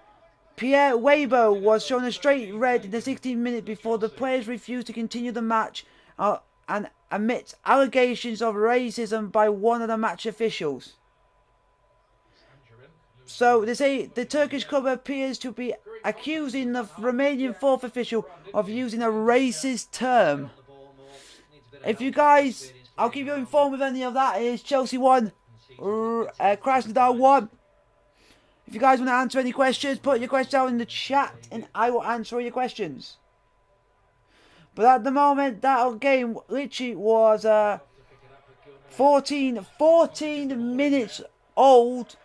Pierre Weibo, was shown a straight red in the 16th minute before the players refused to continue the match and amidst allegations of racism by one of the match officials. So they say the Turkish club appears to be accusing the Romanian fourth official of using a racist term. If you guys, I'll keep you informed with any of that. Is Chelsea 1, Krasnodar 1. If you guys want to answer any questions, put your questions down in the chat and I will answer all your questions. But at the moment, that game literally was 14 minutes old.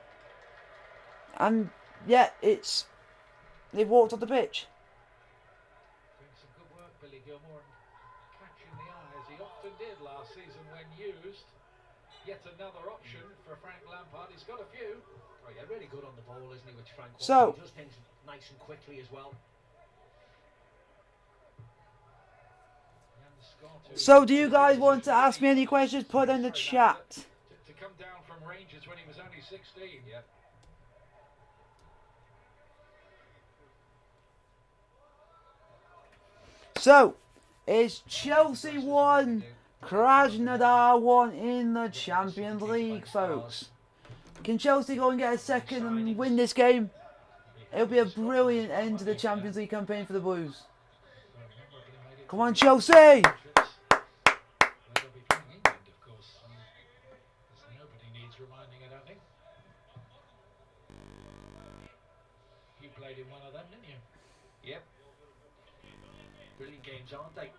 And yeah, they've walked on the pitch. Doing some good work, Billy Gilmore, and catching the eye as he often did last season when used. Yet another option for Frank Lampard. He's got a few. Oh yeah, really good on the ball, isn't he, with Frank? So, he does things nice and quickly as well. So do you guys want to ask me any questions? Put in the chat. To come down from Rangers when he was only 16. Yeah. So, it's Chelsea 1, Krasnodar 1 in the Champions League, folks. Can Chelsea go and get a second and win this game? It'll be a brilliant end to the Champions League campaign for the Blues. Come on, Chelsea! They'll be playing England, of course. Nobody needs reminding, I don't think. You played in one of them, didn't you? Yep. Brilliant games, aren't they?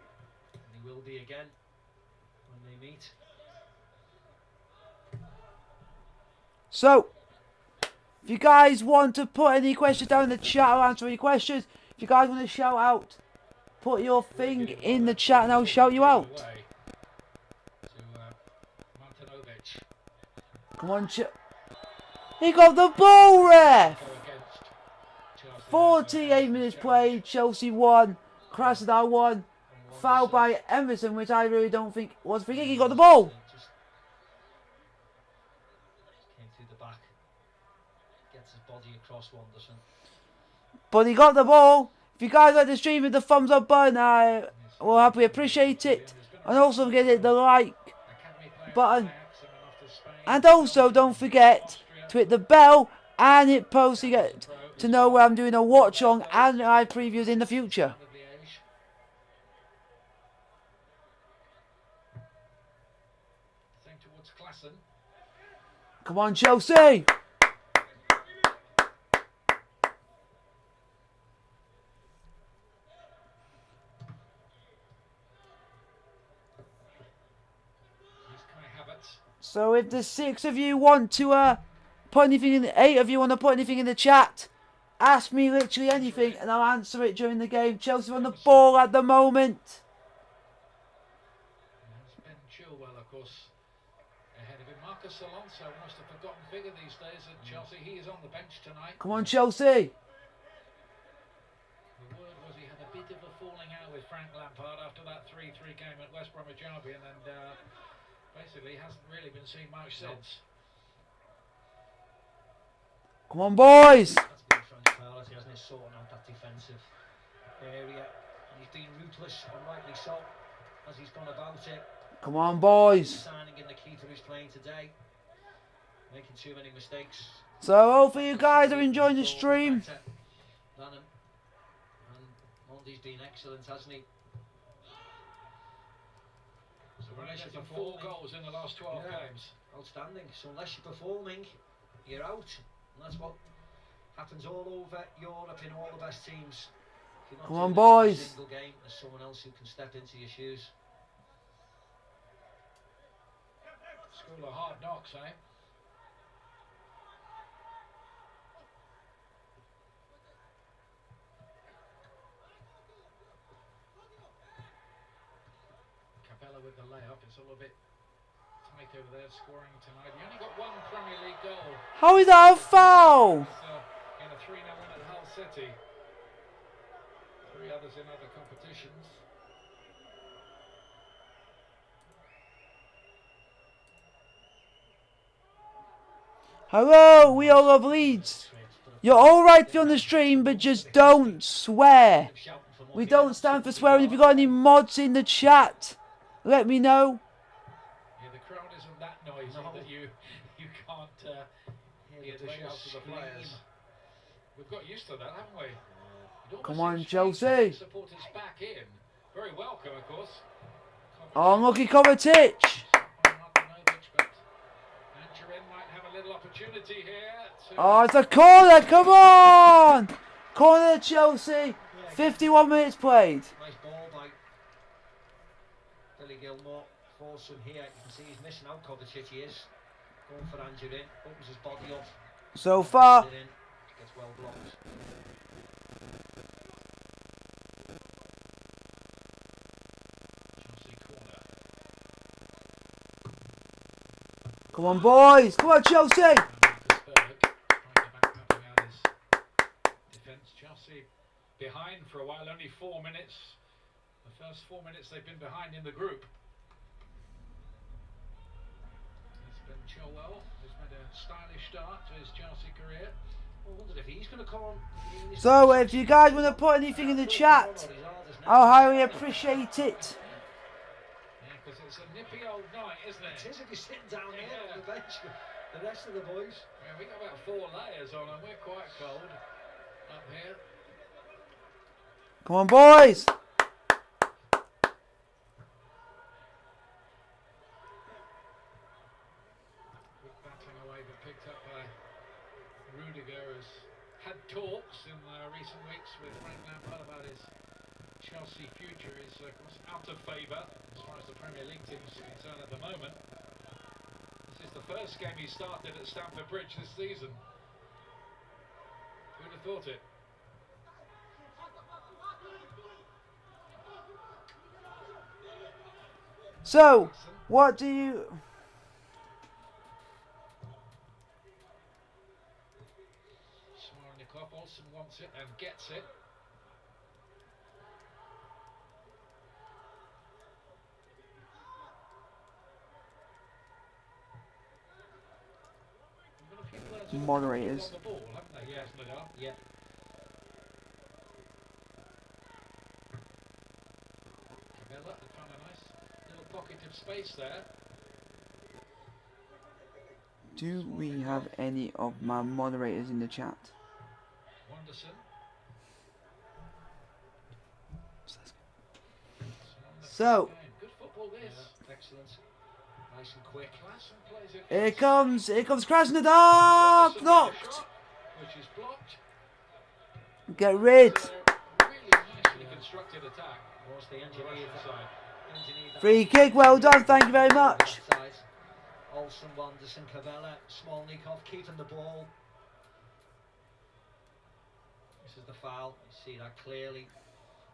And they will be again when they meet. So, if you guys want to put any questions down in the chat, I'll answer any questions. If you guys want to shout out, put your thing in the chat and I'll shout you out. Come on, he got the ball, ref! 48 minutes played, Chelsea 1, Krasnodar 1. Foul by Emerson, which I really don't think was free kick. He got the ball. Came through the back. Gets his body across Wanderson. But he got the ball. If you guys like the stream, hit the thumbs up button. I will happily appreciate it. And also hit the like button. And also don't forget to hit the bell and hit post to get to know where I'm doing a watch along and live previews in the future. Come on, Chelsea! So if the 6 of you want to put anything in, 8 of you want to put anything in the chat, ask me literally anything and I'll answer it during the game. Chelsea on the ball at the moment. Ben Chilwell, of course, ahead of him. Marcus Alonso, almost a forgotten figure these days at Chelsea. He is on the bench tonight. Come on, Chelsea. The word was he with Frank Lampard after that 3-3 game at West Bromwich Albion, and basically hasn't really been seen much since. Come on, boys! That's been Frank's priority, hasn't it? Sorting out that defensive area. And he's been ruthless, and rightly so, as he's gone about it. Come on, boys! Signing in the key to his playing today. Making too many mistakes. So hopefully you guys are enjoying the stream. And Monty's been excellent, hasn't he? So we're actually for 4 goals in the last 12 games. Outstanding. So unless you're performing, you're out. And that's what happens all over Europe in all the best teams. If you're not Come on, doing it in boys. a single game, there's someone else who can step into your shoes. School of hard knocks, eh? With the layup, it's a little bit tight over there scoring tonight. He only got 1 Premier League goal. How is that a foul? In a 3-0 win at Hull City. 3 others in other competitions. Hello, we all love Leeds. You're alright on the stream, but just don't swear. We don't stand for swearing. If you've got any mods in the chat, let me know. Yeah, the crowd isn't that noisy that you can't hear the shouts of the players. We've got used to that, haven't we? Come on, Chelsea. Supporters back in. Very welcome, of course. Oh, unlucky Kovacic. Oh, it's a corner. Come on. Corner, Chelsea. 51 minutes played. Nice ball by Billy Gilmore. Falls from here. You can see he's missing out. Kovacic, he is going for Angerin. Opens his body up. So far. Gets well blocked. Chelsea corner. Come on, boys. Come on, Chelsea. Defence. Chelsea behind for a while. Only 4 minutes. The first 4 minutes they've been behind in the group. It's been Chilwell who's made a stylish start to his Chelsea career. I wondered if he's going to come on. So, if you guys want to put anything in the chat, I'll highly appreciate it. Yeah, because it's a nippy old night, isn't it? It is if you're sitting down here on the bench with the rest of the boys. Yeah, we got about 4 layers on and we're quite cold up here. Come on, boys. Quick battling away, but picked up by Rudiger, has had talks in recent weeks with Frank Lampard about his Chelsea future. Is of course out of favour as far as the Premier League team is concerned at the moment. This is the first game he started at Stamford Bridge this season. Who'd have thought it? So, what do you... Smarnikov, Olsen wants it and gets it. Moderators. On the ball, haven't they? Yes, Nadal. Yeah. Camilla, they found a nice little pocket of space there. Do we have any of my moderators in the chat? Wanderson. So, Good football this. Yeah, excellent. Nice and quick. here comes Krasnodar, blocked. Which is blocked. Get rid. Really nicely constructed attack. Was the engineer side. Free kick, well done, thank you very much. Olsen, Wanderson, Cavella, Smolnikov keeping the ball. This is the foul. You see that clearly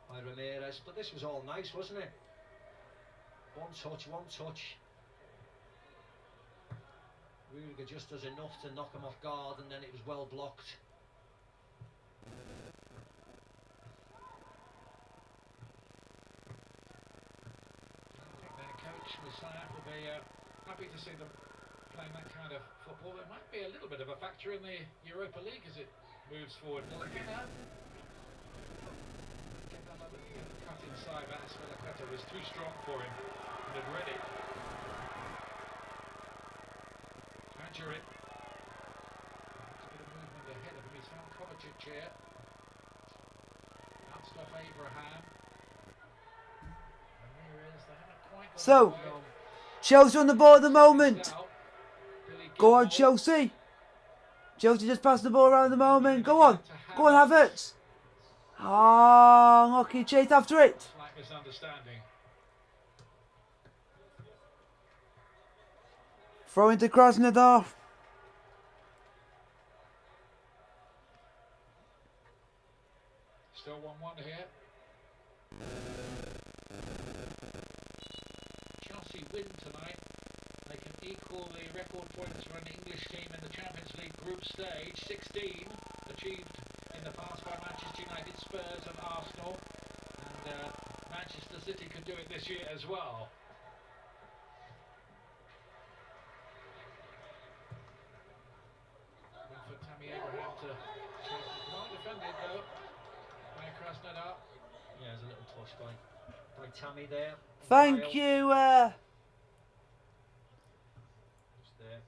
by Ramirez, but this was all nice, wasn't it? One touch. Rudiger just does enough to knock him off guard, and then it was well blocked. Messiah will be happy to see them playing that kind of football. There might be a little bit of a factor in the Europa League as it moves forward. Get that cut inside, but Aspilicueta was too strong for him and had read it. Tangerine. A bit of movement ahead of him. He's found Kovacic here. Bounced off Abraham. And there he is. They haven't quite got So, Chelsea on the ball at the moment. Go on, Chelsea. Chelsea just passed the ball around at the moment. Go on. Go on, Havertz. Oh, lucky chase after it. Slight misunderstanding. Throw into Krasnodar. Still 1-1 here. Chelsea win tonight. They can equal the record points for an English team in the Champions League group stage. 16 achieved in the past by Manchester United, Spurs and Arsenal. And Manchester City could do it this year as well. For Tammy Abraham to well defended though by Krasnodar. Yeah, there's a little touch by Tammy there. Thank you. Just there.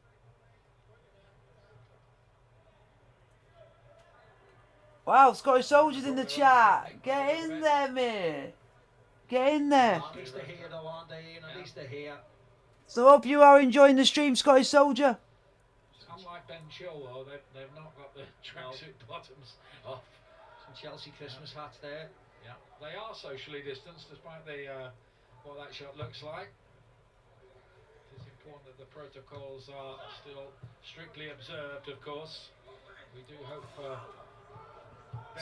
Wow, Scottish Soldiers in the chat. Get in there, mate. Get in there. At least they're here though, aren't they, Ian? At least they're here. So hope you are enjoying the stream, Scottish Soldier. Unlike Ben Chilwell, they've not got the tracksuit bottoms off. Some Chelsea Christmas hats there. Yeah, they are socially distanced despite the what that shot looks like. It is important that the protocols are still strictly observed, of course. We do hope for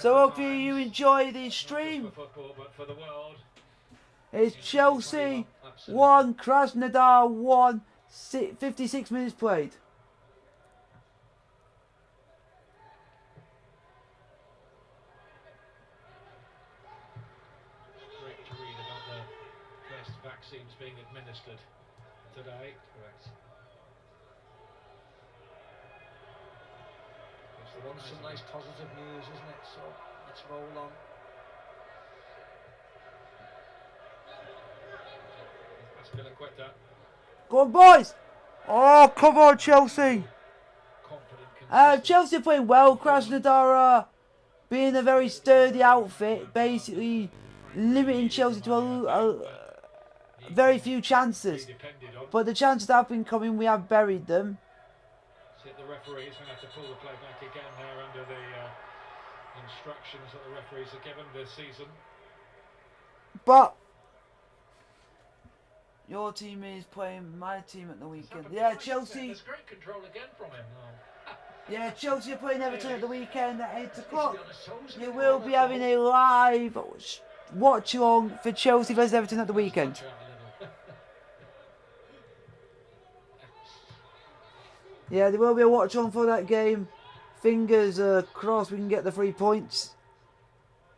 So hopefully you enjoy the not stream. just for football, but for the world. It's Chelsea 1, Krasnodar 1, 56 minutes played. Great to read about the first vaccines being administered today. Correct. Some nice positive news, isn't it? So let's roll on. Aspilicueta, Go on, boys. Oh, come on, Chelsea. confident, Chelsea are playing well. Krasnodar being a very sturdy outfit, basically limiting Chelsea to a very few chances. depended on. But the chances that have been coming, we have buried them. See, the referees going to have to pull the play back again there under the instructions that the referees are given this season. But your team is playing my team at the weekend. Yeah, Chelsea. There's great control again from him. Yeah, Chelsea are playing Everton at the weekend at 8 o'clock. You will be having a live watch along for Chelsea versus Everton at the weekend. Yeah, there will be a watch on for that game. Fingers crossed we can get the 3 points.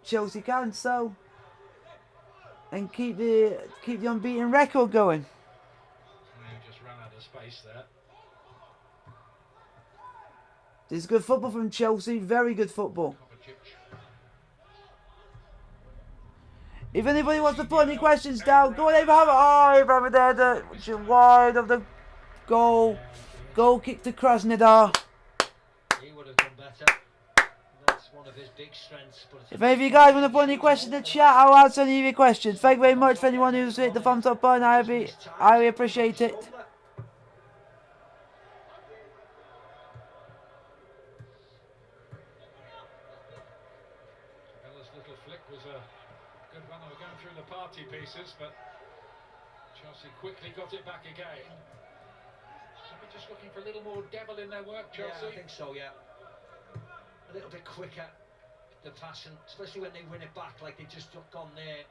Chelsea can, so. And keep the unbeaten record going. He just ran out of space there. This is good football from Chelsea, very good football. Kovacic. If anybody wants to put any questions down, go on, Abraham. Oh, Abraham there, which is wide of the goal. Goal kick to Krasnodar. He would have done better. That's one of his big strengths. But If any of you guys want to put any questions in the chat, I'll answer any of your questions. Thank you very much for anyone who's hit the thumbs up button. I really appreciate it. Bella's little flick was a good one. They were going through the party pieces, but Chelsea quickly got it back again. So we're just looking for a little more devil in their work, Chelsea. yeah, I think so, yeah. A little bit quicker, the passing, especially when they win it back like they just gone there.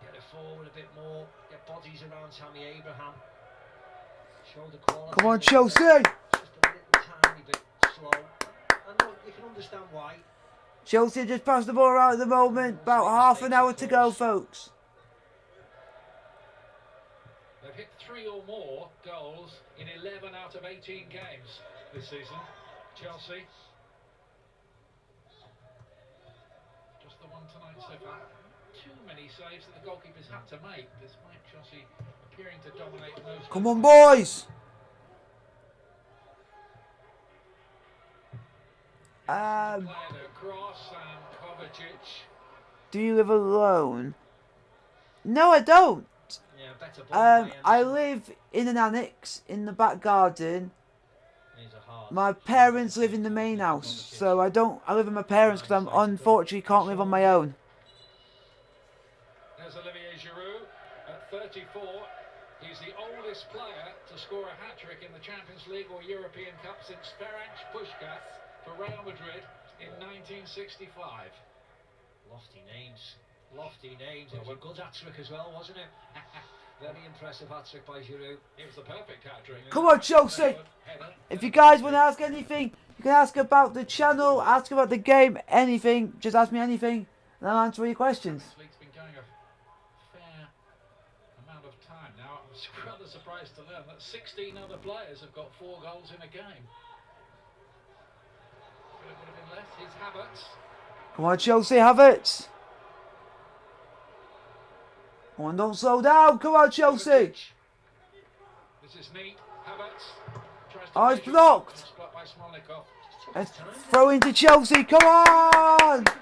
Get it forward a bit more, get bodies around Tammy Abraham. Show the quality. Come on, Chelsea. Just a little tiny bit slow. And look, you can understand why. Chelsea just passed the ball out at the moment. About half an hour to go, folks. They've hit 3 or more goals in 11 out of 18 games this season. Chelsea. Just the one tonight so far. Too many saves that the goalkeepers had to make, despite Chelsea appearing to dominate most. Come on, boys. Do you live alone? No, I don't. I live in an annex in the back garden. My parents live in the main house, so I live with my parents because I unfortunately can't live on my own. There's Olivier Giroud at 34. He's the oldest player to score a hat-trick in the Champions League or European Cup since Ferenc Puskas for Real Madrid in 1965. Lofty names. Lofty names. It was a good hat-trick as well, wasn't it? Very impressive hat-trick by Giroud. It was the perfect hat-trick. Come on, Chelsea. If you guys want to ask anything, you can ask about the channel, ask about the game, anything. Just ask me anything, and I'll answer your questions. This league's been going a fair amount of time now. I'm rather surprised to learn that 16 other players have got 4 goals in a game. But it would have been less. Here's Havertz. Come on, Chelsea, Havertz. Come on, don't slow down. Come on, Chelsea. This is neat. Havertz. Oh, it's blocked. It's blocked by Smolnikov. Let's throw into Chelsea. Come on. Ball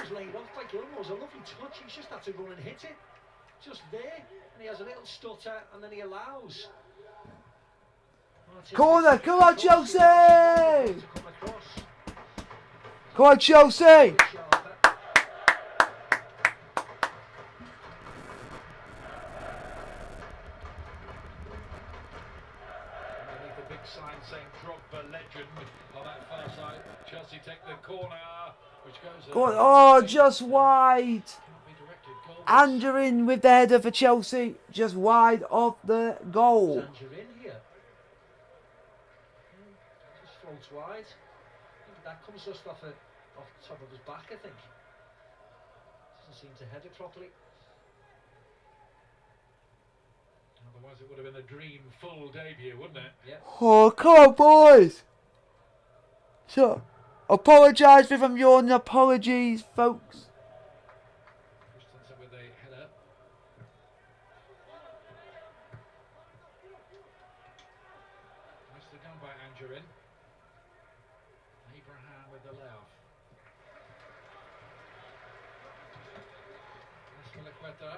was laid off by Gilmour. It was a lovely touch. He's just had to run and hit it. Just there. And he has a little stutter and then he allows. Corner. Come on, Chelsea. Come on, Chelsea. Sign saying Drogba legend on that far side. Chelsea take the corner, which goes. Go on. Oh, just wide. Angerin with the header for Chelsea, just wide of the goal. Angerin here. Just floats wide. That comes just off the top of his back, I think. Doesn't seem to head it properly. Otherwise it would have been a dream full debut, wouldn't it? Yeah. Oh, come on, boys. So, apologise if I'm yawning. Apologies, folks. Christensen with a header. Nicely done by Angerin. Abraham with the layoff. Esmeliqueta.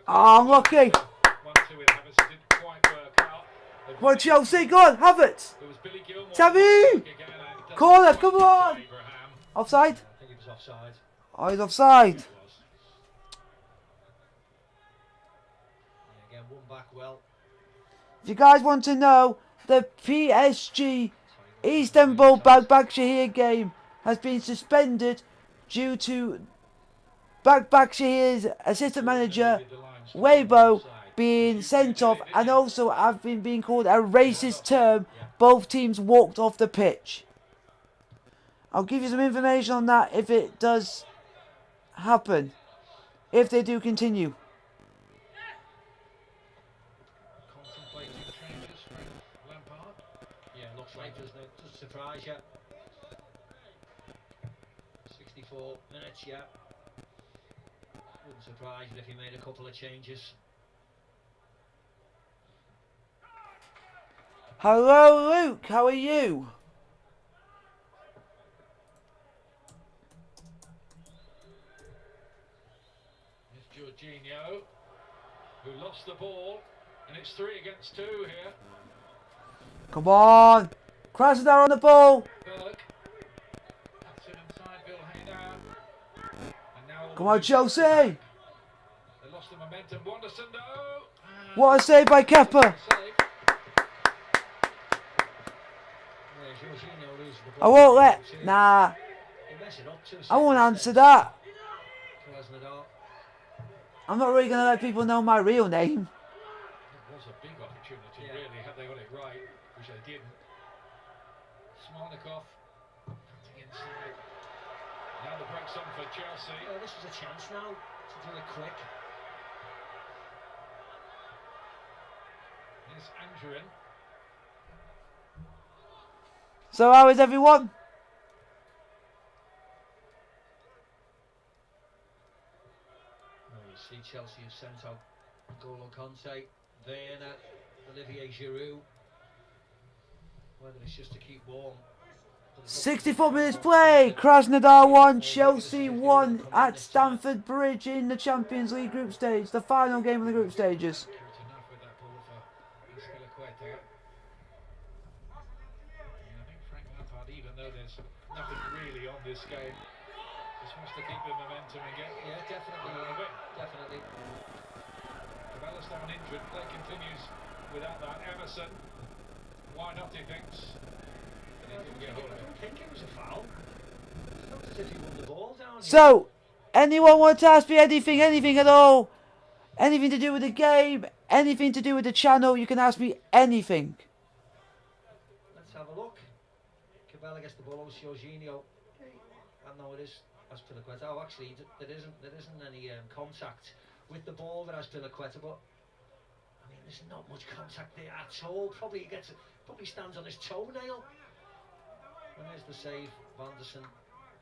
Oh, I'm lucky. 1-2 with Havertz didn't quite work out. Come on, Chelsea. Go on, Havertz. There was Billy Gilmour. Tammy. Corner. Come on. Offside. I think he was offside. Oh, he's offside. Yeah, again, one back well. If you guys want to know, the PSG Istanbul Başakşehir game has been suspended due to Başakşehir's assistant manager Weibo being sent off, and also having been called a racist term. Both teams walked off the pitch. I'll give you some information on that if it does happen, if they do continue. Contemplating changes from Lampard. Yeah, looks like, doesn't it? Doesn't surprise you. 64 minutes, yeah. Wouldn't surprise you if he made a couple of changes. Hello, Luke. How are you? Here's Jorginho, who lost the ball, and it's 3 against 2 here. Come on. Krasnodar on the ball. Berg. That's it inside Vilhena. And now Come on, Chelsea. They lost the momentum. Wanderson, no. What a save by Kepa. I won't let. Nah. I won't answer that. I'm not really going to let people know my real name. It was a big opportunity, really, had they got it right, which they some for Chelsea. Well, this is a chance now to do it quick. Here's Andrew. So how is everyone? Well, you see Chelsea have sent out N'Golo Conte, Werner, Olivier Giroud. Whether it's just to keep warm. 64 minutes play. Krasnodar 1, Chelsea 1 at Stamford Bridge in the Champions League group stage. The final game of the group stages. Enough with that ball for Azpilicueta. And I think Frank Lampard, even though there's nothing really on this game, just wants to keep the momentum and get definitely, definitely. Cabela's down injured. Play continues without that. Emerson, why not? He thinks. I don't think it was a foul. It's not as if he won the ball down here. So, anyone want to ask me anything at all? Anything to do with the game? Anything to do with the channel? You can ask me anything. Let's have a look. Cabella gets the ball over Jorginho. And no, it is Azpilicueta. Oh, actually, there isn't any contact with the ball that Azpilicueta, but I mean, there's not much contact there at all. Probably stands on his toenail. And there's the save. Vanderson.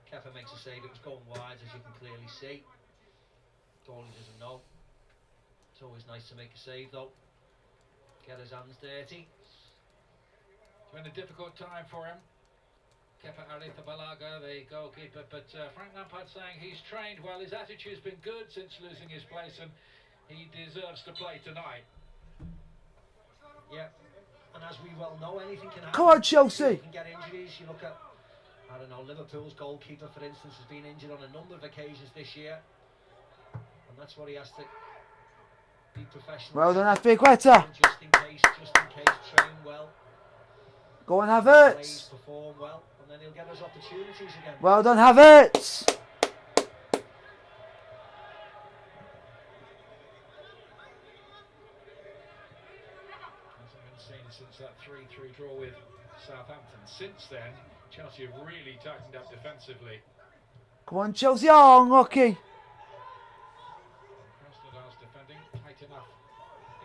Kepa makes a save. It was going wide, as you can clearly see. Goalie doesn't know. It's always nice to make a save, though. Get his hands dirty. It's been a difficult time for him. Kepa Arrizabalaga, the goalkeeper, but Frank Lampard saying he's trained well. His attitude's been good since losing his place, and he deserves to play tonight. Yeah. And as we well know, anything can happen. Come on, Chelsea. You can get injuries. You look at, I don't know, Liverpool's goalkeeper, for instance, has been injured on a number of occasions this year. And that's what he has to be professional. Well done, Azpilicueta. Just in case, train well. Go on, Havertz. Perform well, and then he'll get those opportunities again. Well done, Havertz. Since that 3-3 draw with Southampton. Since then, Chelsea have really tightened up defensively. Come on, Chelsea. Oh, unlucky. Krasnodar's defending tight enough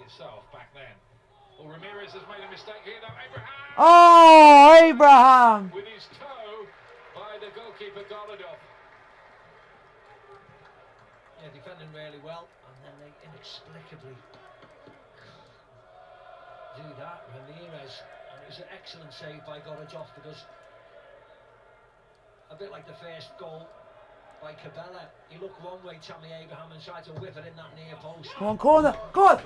itself back then. Well, Ramirez has made a mistake here, though. Abraham! Oh, Abraham! With his toe by the goalkeeper, Gorodov. Yeah, defending really well, and then they inexplicably do that. Ramirez, and it was an excellent save by Gorodov, because a bit like the first goal by Cabella, he looked one way, Tammy Abraham, and tried to whip it in that near post. Come on, corner. Go on.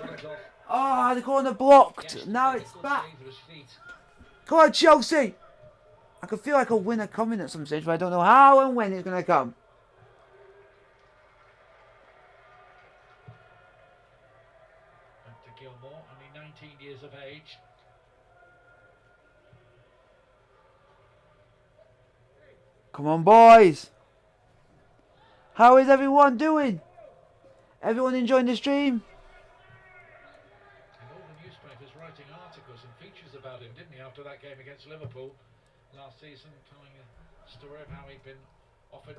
Oh, the corner blocked. Yes, now it's back. save with his feet. Come on, Chelsea. I can feel like a winner coming at some stage, but I don't know how and when it's going to come. Back to Gilmore, only 19 years of age. Come on, boys. How is everyone doing? Everyone enjoying the stream? And all the newspapers writing articles and features about him, didn't he, after that game against Liverpool last season, telling a story of how he'd been offered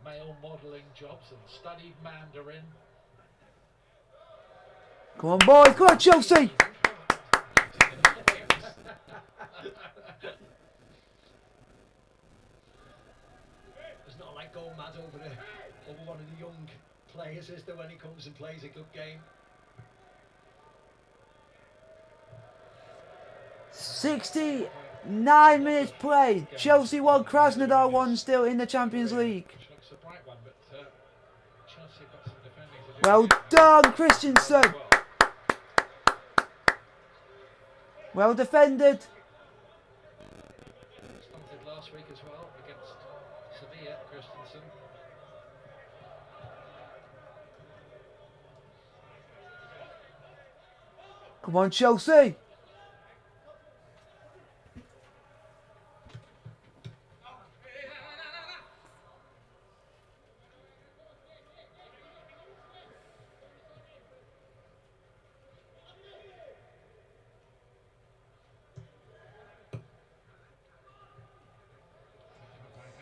male modelling jobs and studied Mandarin. Come on, boys. Come on, Chelsea. It's not like going mad over one of the young players, is there, when he comes and plays a good game? 69 minutes played. Chelsea 1, Krasnodar 1 still in the Champions League. Looks a bright one, but Chelsea got some defending to do. Well done, Christensen. Well defended. Started last week as well against Sevilla, Christensen. Come on, Chelsea.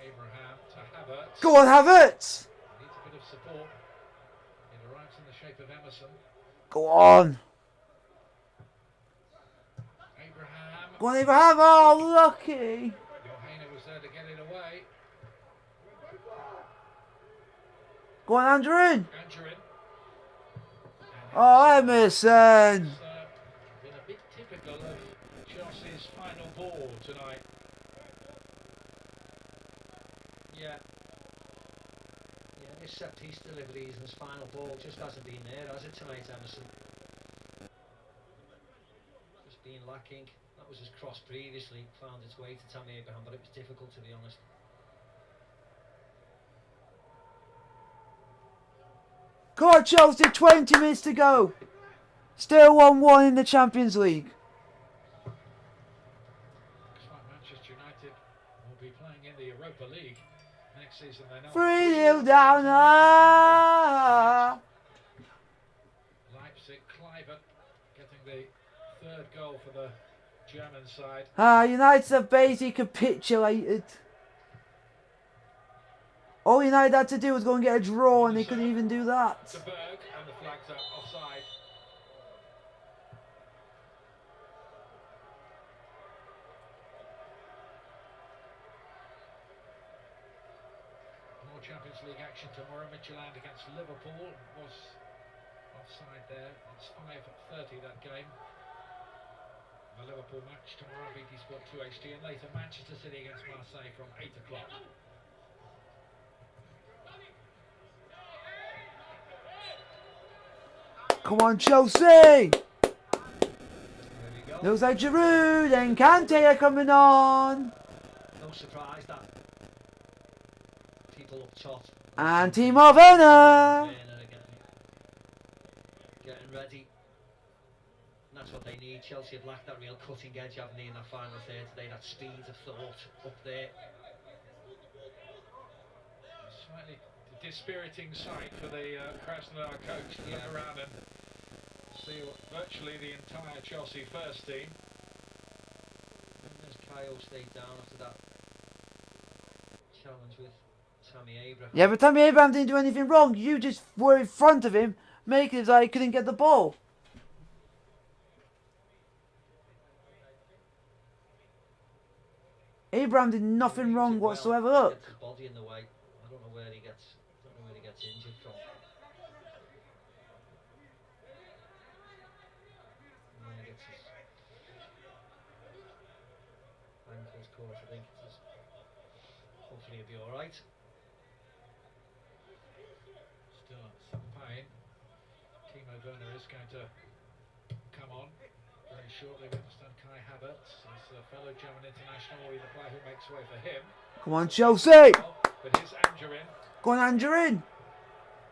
Abraham to Havertz. Go on, Havertz. Needs a bit of support. It arrives in the shape of Emerson. Go on. Abraham. Go on, Abraham. Oh, lucky. Johanna was there to get it away. Go on, Andrew. Angerin. Oh, Emerson. It's been a bit typical of Chelsea's final ball tonight. Yeah, this set piece deliveries and his final ball just hasn't been there, has it, tonight, Emerson? Just been lacking. That was his cross previously, found its way to Tammy Abraham, but it was difficult, to be honest. Come on, Chelsea, 20 minutes to go. Still 1-1 in the Champions League. Looks like Manchester United will be playing in the Europa League next season. They're now 3-0 down. Ah. Leipzig, Kluivert getting the third goal for the German side. United have basically capitulated. All United had to do was go and get a draw, and they couldn't even do that. To Berg, and the flag's up, offside. More Champions League action tomorrow. Midtjylland against Liverpool was offside there. It's 5:30 that game. The Liverpool match tomorrow, BT Sport 2 HD, and later Manchester City against Marseille from 8 o'clock. Come on, Chelsea! Looks like Giroud and Kante are coming on. No surprise that people up top. And Timo Werner. Getting ready. And that's what they need. Chelsea have lacked that real cutting edge, haven't they, in that final third today, that speed of thought up there. Slightly dispiriting sight for the Krasnodar coach to look around and see virtually the entire Chelsea first team. And there's Kyle stayed down after that challenge with Tammy Abraham. Yeah, but Tammy Abraham didn't do anything wrong. You just were in front of him, making it like he couldn't get the ball. Abraham did nothing wrong whatsoever. Look. Gets his body in the way. I don't know where he gets injured from. Yeah, he gets his ankles caught, I think. Hopefully he'll be alright. Still some pain. Timo Werner is going to come on very shortly. We understand Kai Havertz is a fellow German international, the player who makes way for him. Come on, Chelsea. But here's Angerin. Go on, Angerin.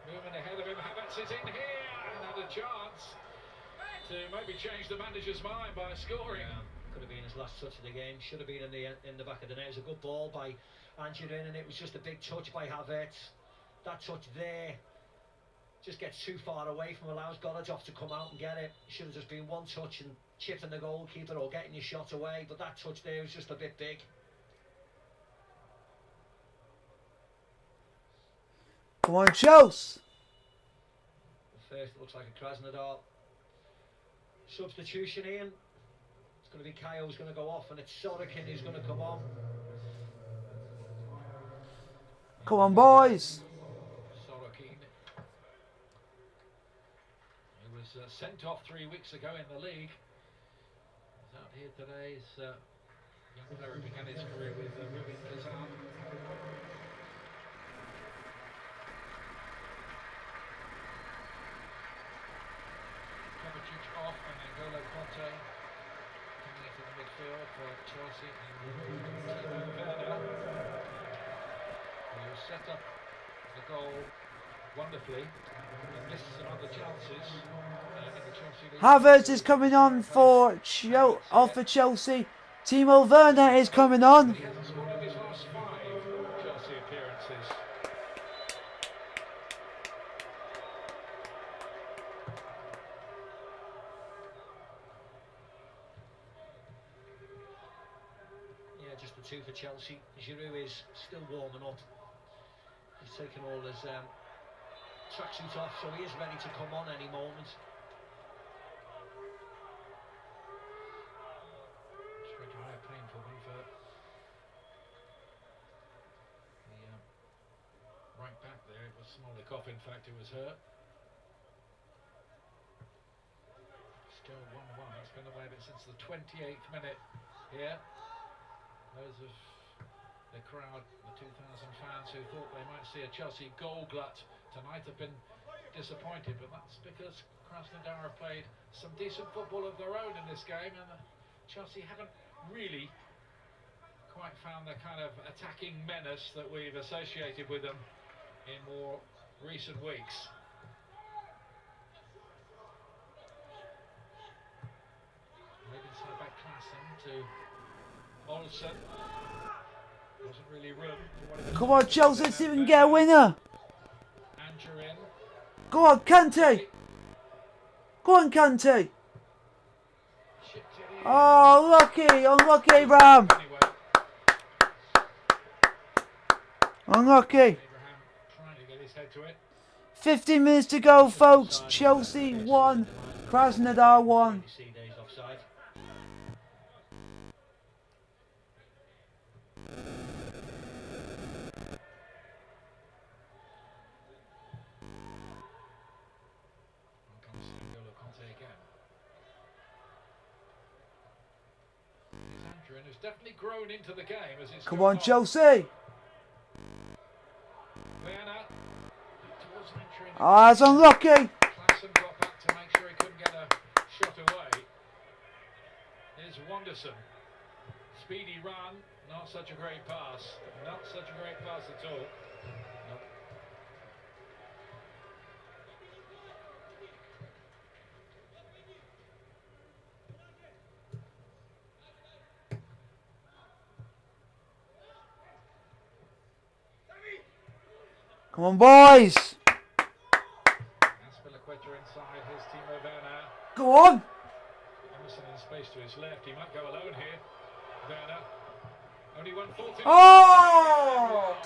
Moving ahead of him, Havertz is in here and had a chance to maybe change the manager's mind by scoring. Yeah, could have been his last touch of the game. Should have been in the back of the net. It was a good ball by Angerin, and it was just a big touch by Havertz. That touch there just gets too far away from, allows Gorodov to come out and get it. Should have just been one touch and chipping the goalkeeper or getting your shot away, but that touch there was just a bit big. Come on, Chelsea. First, it looks like a Krasnodar substitution, Ian. It's going to be Kayo who's going to go off, and it's Sorokin who's going to come on. Come on, boys. Sorokin, who was sent off 3 weeks ago in the league, is out here today. He's young player who began his career with Rubin Kazan. Off, and then Golo Conte coming into the midfield for Chelsea, and Timo Werner, who set up the goal wonderfully and missed some other chances in the Chelsea league. Havertz is coming on for Chelsea. Timo Werner is coming on. He hasn't scored in his last 5 Chelsea appearances. Just the 2 for Chelsea. Giroud is still warming up. He's taken all his tracksuit off, so he is ready to come on any moment. Straight away, a painful one for the right back there. It was Smolikov, in fact, who was hurt. Still 1-1. It's been the way of it since the 28th minute here. Those of the crowd, the 2,000 fans who thought they might see a Chelsea goal glut tonight have been disappointed, but that's because Krasnodar have played some decent football of their own in this game, and Chelsea haven't really quite found the kind of attacking menace that we've associated with them in more recent weeks. Maybe inside back Klassen to Olsen. Wasn't really room for what. Come on, Chelsea, let's see if we can get a winner. Angerin. Go on, Kante. Go on, Kante. Oh, unlucky, Abraham. Unlucky. Abraham trying to get his head to it. 15 minutes to go, folks. Chelsea 1, Krasnodar 1. Offside. Who's definitely grown into the game as it's Come on, Chelsea. Ah, it's unlucky. Klassen got back to make sure he couldn't get a shot away. Here's Wanderson. Speedy run, not such a great pass. Not such a great pass at all. Nope. Come on, boys. Inside his Timo Werner. Go on. Emerson in space to his left. He might go alone here. Werner. Only 140. Oh!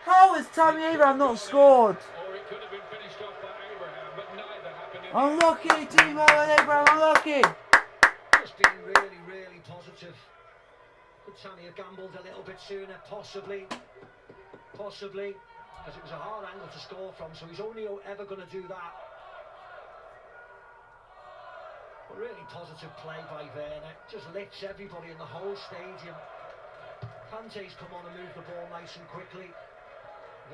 How has Tammy Abraham not scored? Or it could have been finished off by Abraham, but neither happened. Unlucky, Timo and Abraham, unlucky. Just being really, really positive. Could Tammy have gambled a little bit sooner? Possibly. Possibly. Because it was a hard angle to score from, so he's only ever going to do that. But really positive play by Werner. Just lifts everybody in the whole stadium. Kante's come on and moved the ball nice and quickly.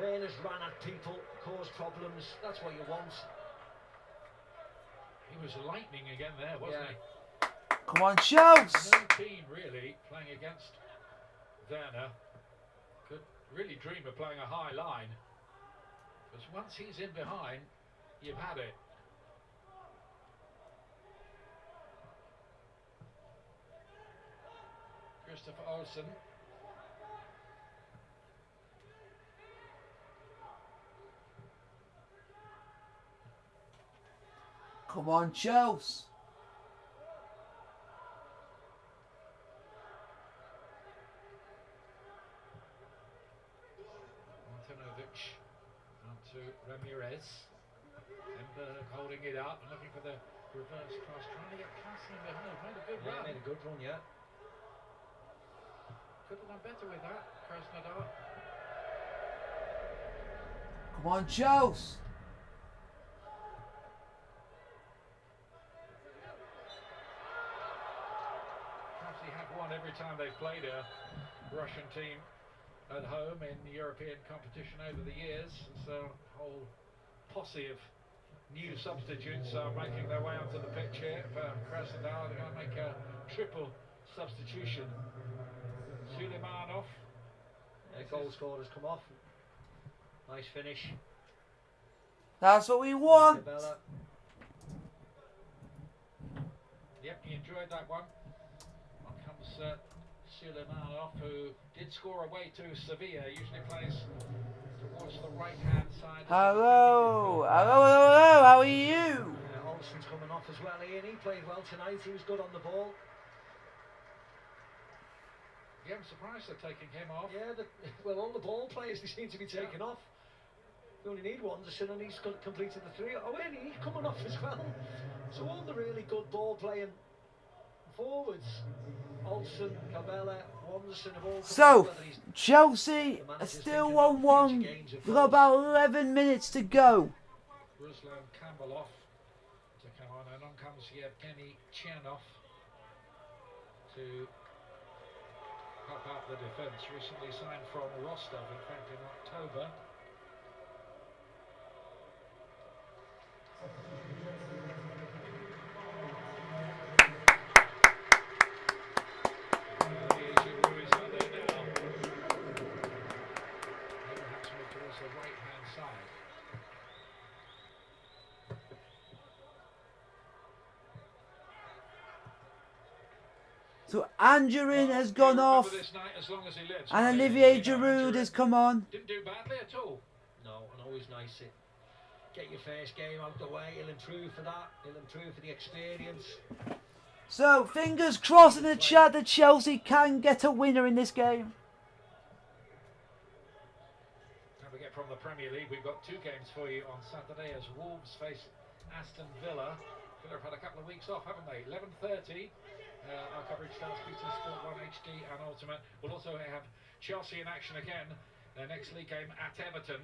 Werner's ran at people, caused problems. That's what you want. He was lightning again there, wasn't he? Come on, Chelsea. No team really playing against Werner could really dream of playing a high line. Because once he's in behind, you've had it. Christopher Olsen. Come on, Chelsea. Martinovic on to Ramirez. Emberg holding it up and looking for the reverse cross, trying to get Klassen behind. Made a good run. Made a good run, yeah. Could have done better with that, Krasnodar. Come on, Chelsea. Chelsea have won every time they've played a Russian team at home in European competition over the years. So a whole posse of new substitutes are making their way onto the pitch here for Krasnodar. They're going to make a triple substitution. Suleimanov. Goal scorer's come off. Nice finish. That's what we want. Yep, he enjoyed that one. On comes Suleimanov, who did score away to Sevilla. Usually plays towards the right-hand side. Hello. How are you? Olsen's coming off as well, Ian. He played well tonight. He was good on the ball. Yeah, I'm surprised they're taking him off. Yeah, well, all the ball players, they seem to be taken off. You only need Wanderson and he's completed the 3. Oh, and he's coming off as well. So all the really good ball playing forwards, Olsen, Cabela, Wanderson have all come So, together. Chelsea are still 1-1. We've got about 11 minutes to go. Ruslan Kambalov to come on, and on comes Yevgeny Chernov to help out the defence. Recently signed from Rostov, in fact, in October. So Angerin has gone off, and Olivier Giroud has come on. Didn't do badly at all. No, and always nice to get your first game out the way. He'll improve for that. He'll improve for the experience. So fingers crossed in the chat that Chelsea can get a winner in this game. Don't forget, from the Premier League, we've got 2 games for you on Saturday as Wolves face Aston Villa. Villa have had a couple of weeks off, haven't they? 11:30. Our coverage starts BT Sport 1 HD and Ultimate. We'll also have Chelsea in action again. Their next league game at Everton.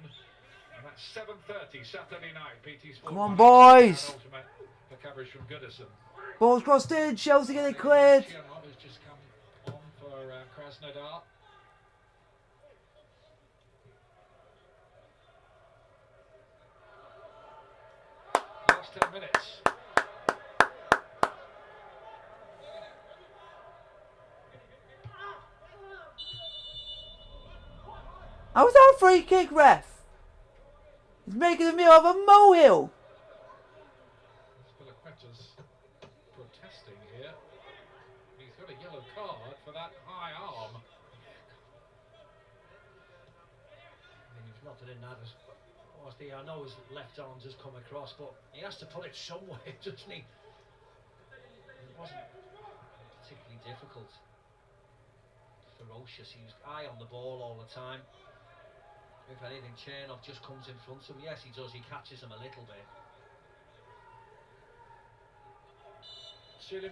And that's 7:30 Saturday night. BT Sport. Come on, boys. And Ultimate for coverage from Goodison. Ball's crossed in. Chelsea get it cleared. Chernov has just come on for Krasnodar. Last 10 minutes. How was that a free kick, ref? He's making a meal of a molehill. Spilaqueta's protesting here. He's got a yellow card for that high arm. He's not in that as I know his left arm has come across, but he has to put it somewhere, doesn't he? It wasn't particularly difficult. Ferocious. He was eye on the ball all the time. If anything, Chernov just comes in front of him. Yes, he does. He catches him a little bit.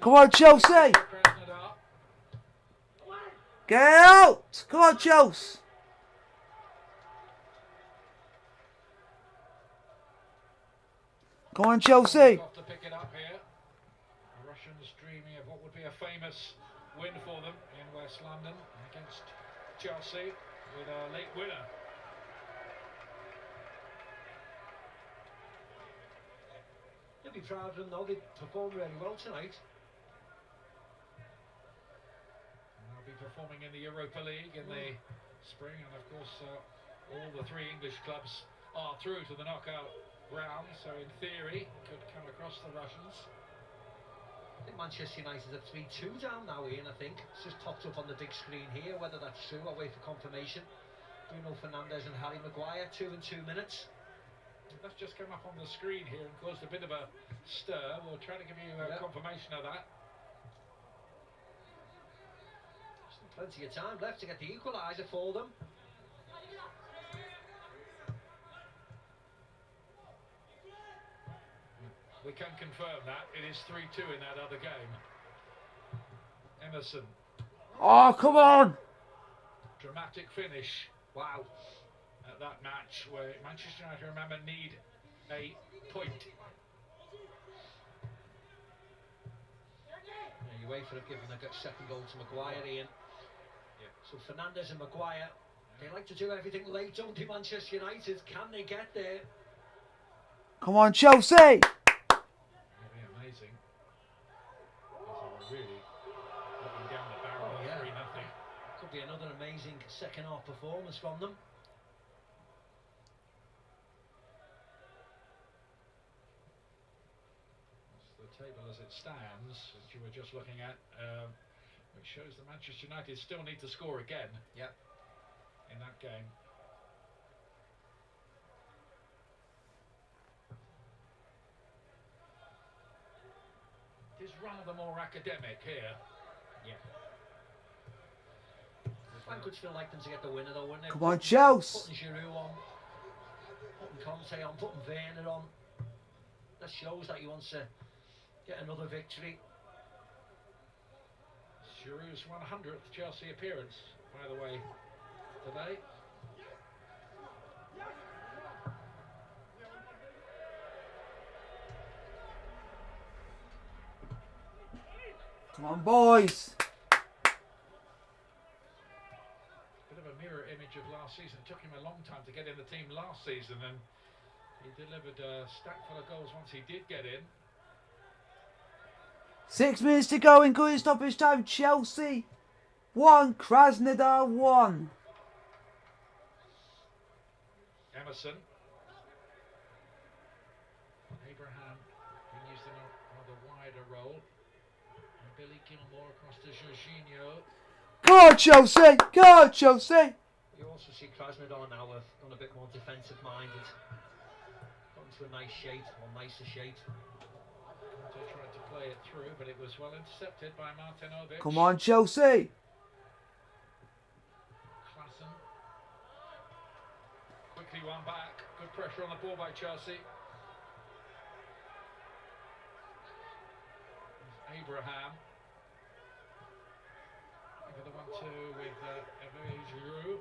Come on, Chelsea. Get out. Come on, Chelsea. Come on, Chelsea. Off to pick it up here. The Russians dreaming of what would be a famous win for them in West London against Chelsea with a late winner. They'll be proud of them though. They performed really well tonight. And they'll be performing in the Europa League in the spring, and of course all the 3 English clubs are through to the knockout round, so in theory could come across the Russians. I think Manchester United are 3-2 down now, Ian, I think. It's just popped up on the big screen here. Whether that's true, I'll wait for confirmation. Bruno Fernandes and Harry Maguire, 2 in 2 minutes. That's just come up on the screen here and caused a bit of a stir. We'll try to give you confirmation of that. There's plenty of time left to get the equaliser for them. We can confirm that. It is 3-2 in that other game. Emerson. Oh, come on. Dramatic finish. Wow. At that match where Manchester United, remember, need a point. Yeah, you wait for it giving a second goal to Maguire, Ian. Yeah. So Fernandes and Maguire, they like to do everything late, don't they, Manchester United? Can they get there? Come on, Chelsea. Amazing. Really looking down the barrel of 3-0. Could be another amazing second half performance from them. That's the table as it stands, as you were just looking at, which shows that Manchester United still need to score again. Yep. In that game. Is rather more academic here. Yeah. The fan could still like them to get the winner though, wouldn't they? Come on, Chelsea. Putting Giroud on. putting Conte on, putting Werner on. That shows that he wants to get another victory. Giroud's 100th Chelsea appearance, by the way, today. Come on, boys. Bit of a mirror image of last season. It took him a long time to get in the team last season, and he delivered a stack full of goals once he did get in. 6 minutes to go, including stoppage time. Chelsea 1, Krasnodar 1. Emerson. Abraham continues in a rather wider role. And Billy Gilmore across to Jorginho. Go on, Chelsea! Go on, Chelsea! You also see Krasnodar now have gone a bit more defensive minded. Got into a nice shape, or nicer shape. Conte tried to play it through, but it was well intercepted by Martinovic. Come on, Chelsea! Klassen. Quickly one back. Good pressure on the ball by Chelsea. There's Abraham. Over the 1-2 with Hervé Giroud.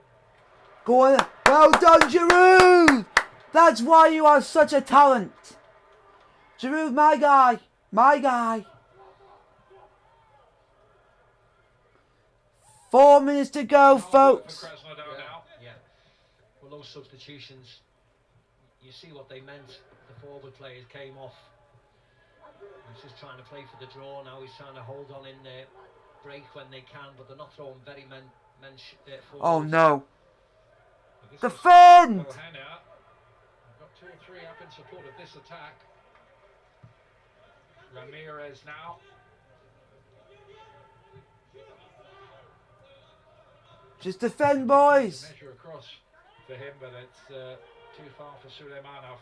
Go on. Well done, Giroud! That's why you are such a talent. Giroud, my guy. My guy. 4 minutes to go, folks. Yeah. Well, those substitutions, you see what they meant. The forward players came off. He's just trying to play for the draw now. He's trying to hold on in there, break when they can, but they're not throwing very men forward. Oh no. This Defend! is Henna. I've got 2 or 3 up in support of this attack. Ramirez now. Just defend, boys. Measure across for him, but it's too far for Suleimanov.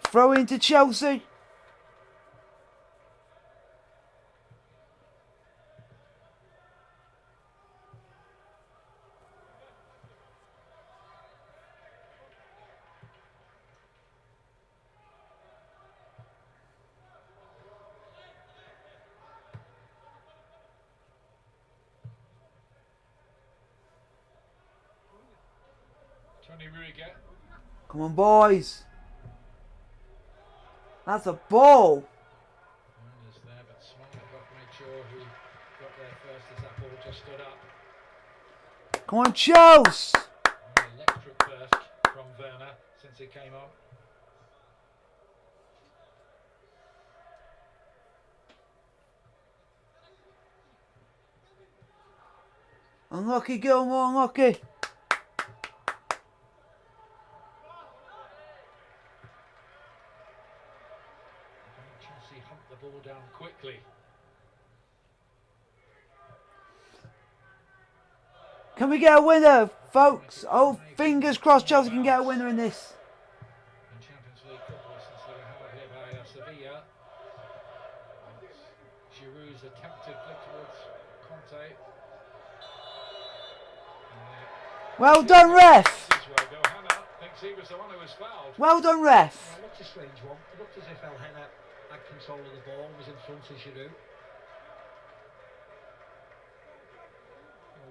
Throw into Chelsea. Tony Rudiger. Come on, boys. That's a ball. Is there, but Smartcroft made sure who got there first as that ball just stood up. Come on, Chelsea. An electric burst from Werner since he came on. Unlucky, Gilmore, unlucky. Chelsea hunt the ball down quickly. Can we get a winner, folks? Oh, fingers crossed Chelsea can get a winner in this. In Champions League football since they were held here by Sevilla. Giroud's attempted flick towards Conte. Well done, ref. Hanna thinks he was the one who was fouled. Well done, ref. It looked a strange one. It looked as if El Henna had control of the ball and was in front of Giroud.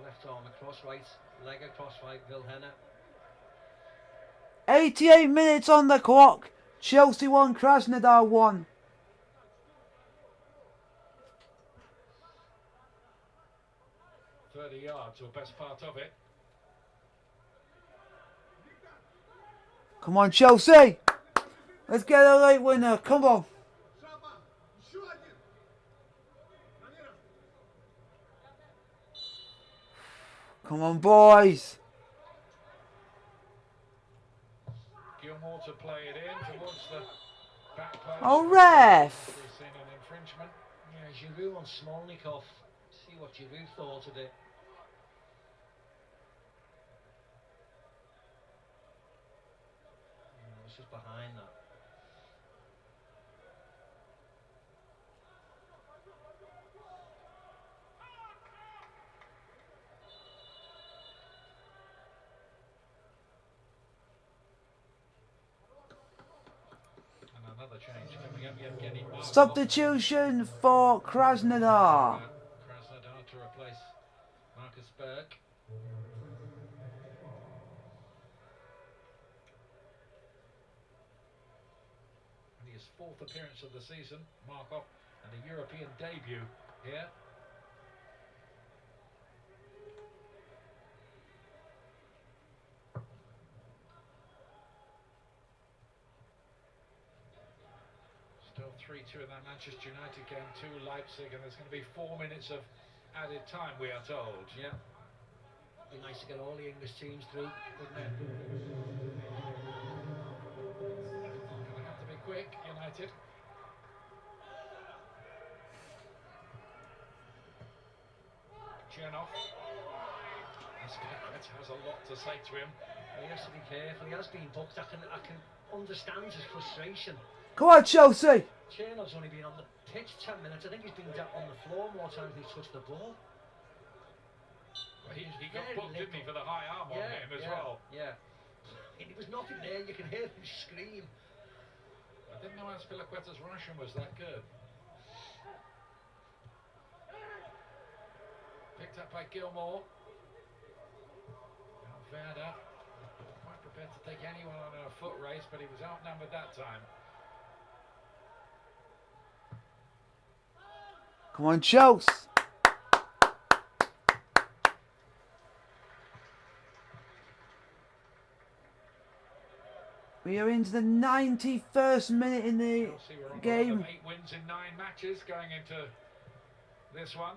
Left arm across, right leg across, right, Vilhena. 88 minutes on the clock. Chelsea 1, Krasnodar 1. .30 yards, or best part of it. Come on, Chelsea. Let's get a late winner. Come on. Come on, boys. Gilmore to play it in towards the back post. Oh, ref. We've seen an infringement. Yeah, Giroud on Smolnikov. See what Giroud thought of it. This is behind that. Another change coming up. Yevgeny Markov. Substitution for Krasnodar. Krasnodar to replace Marcus Berg. And his fourth appearance of the season, Markov, and a European debut here. Still 3-2 in that Manchester United game to Leipzig, and there's going to be 4 minutes of added time, we are told. Yeah. Be nice to get all the English teams through, wouldn't it? Gonna have to be quick, United. Chernoff. That has a lot to say to him. He has to be careful. He has been booked. I can understand his frustration. Come on, Chelsea. Chernov's only been on the pitch 10 minutes. I think he's been on the floor more times than he's touched the ball. Well, he got booked, didn't he, for the high arm on him as well. Yeah. And there was nothing there. You can hear him scream. I didn't know Azpilicueta's Russian was that good. Picked up by Gilmore. Now Werner, quite prepared to take anyone on a foot race, but he was outnumbered that time. Come on, Chelsea. We are into the 91st minute in the game. 8 wins in 9 matches going into this one.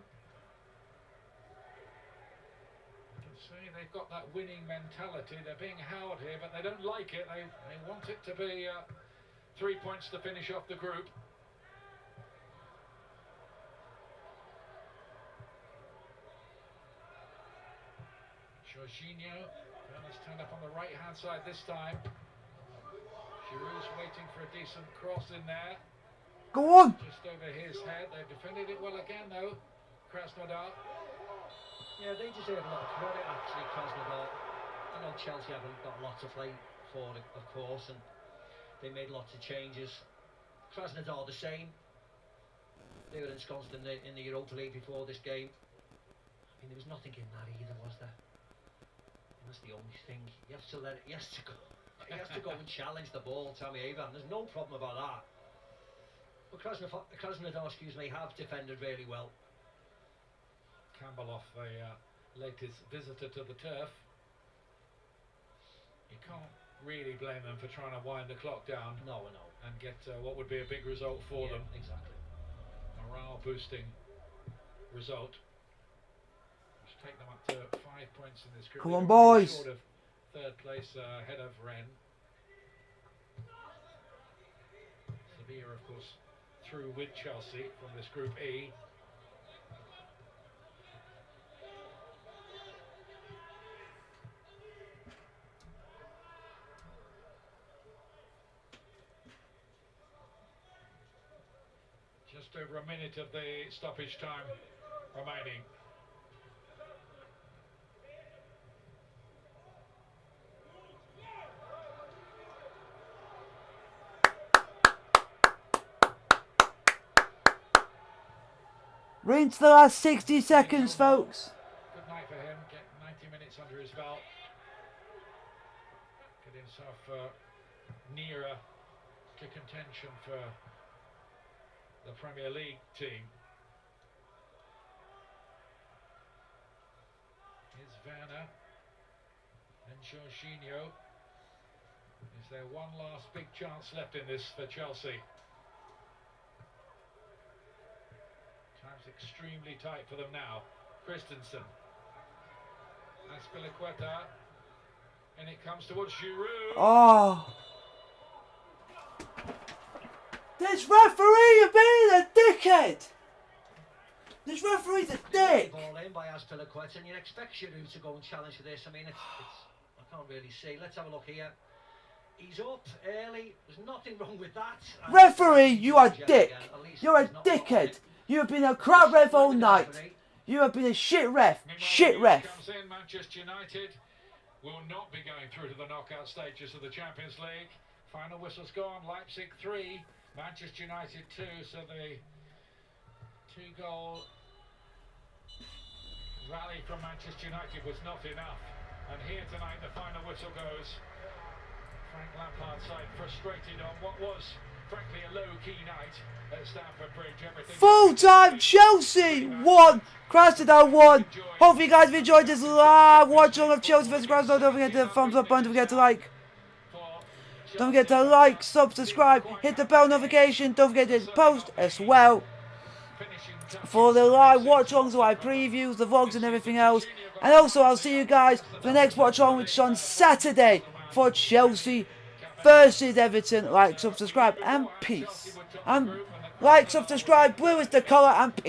You can see they've got that winning mentality. They're being held here, but they don't like it. They want it to be 3 points to finish off the group. Jorginho, Werner's turned up on the right-hand side this time. Giroud's waiting for a decent cross in there. Go on. Just over his head. They've defended it well again, though. Krasnodar. Yeah, they deserve a lot of credit, actually, Krasnodar. I know Chelsea haven't got a lot to play for, of course, and they made lots of changes. Krasnodar the same. They were ensconced in the Europa League before this game. I mean, there was nothing in that either, was there? And that's the only thing. You have to let it. He has to go. He has to go and challenge the ball, Tammy Abraham. There's no problem about that. But Krasnodar, have defended really well. Campbell off the latest visitor to the turf. You can't really blame them for trying to wind the clock down. No. And get what would be a big result for them. Exactly. Morale boosting result. Which take them up to 5 points in this group. Come on, boys. Short of third place ahead of Rennes. Sevilla, of course, through with Chelsea from this Group E. Just over a minute of the stoppage time remaining. We're into the last 60 seconds, folks. Good night for him. Get 90 minutes under his belt. Get himself nearer to contention for the Premier League team. Here's Werner and Jorginho. Is there one last big chance left in this for Chelsea? Time's extremely tight for them now. Christensen. Azpilicueta. And it comes towards Giroud. Oh. This referee is being a dickhead. This referee's a dick. Ball in by Azpilicueta, and you expect Giroud to go and challenge for this. I mean, I can't really see. Let's have a look here. He's up early. There's nothing wrong with that. Referee, you are dick. You're a dickhead. You have been a crap ref all night. You have been a shit ref. Shit ref. Comes in. Manchester United will not be going through to the knockout stages of the Champions League. Final whistle's gone. Leipzig 3, Manchester United 2. So the 2-goal rally from Manchester United was not enough. And here tonight the final whistle goes. Frank Lampard's side frustrated on what was, frankly, a low-key night at Stamford Bridge. Full time, Chelsea 1, Krasnodar 1. Hopefully you guys have enjoyed this live watch along of Chelsea vs Krasnodar. Don't forget to thumbs up button, don't forget to like. Don't forget to like, subscribe, hit the bell notification. Don't forget to post as well for the live watch-alongs, the live previews, the vlogs and everything else. And also I'll see you guys for the next watch-along, which is on Saturday for Chelsea versus Everton. Like, subscribe, and peace. And like, subscribe, blue is the colour, and peace.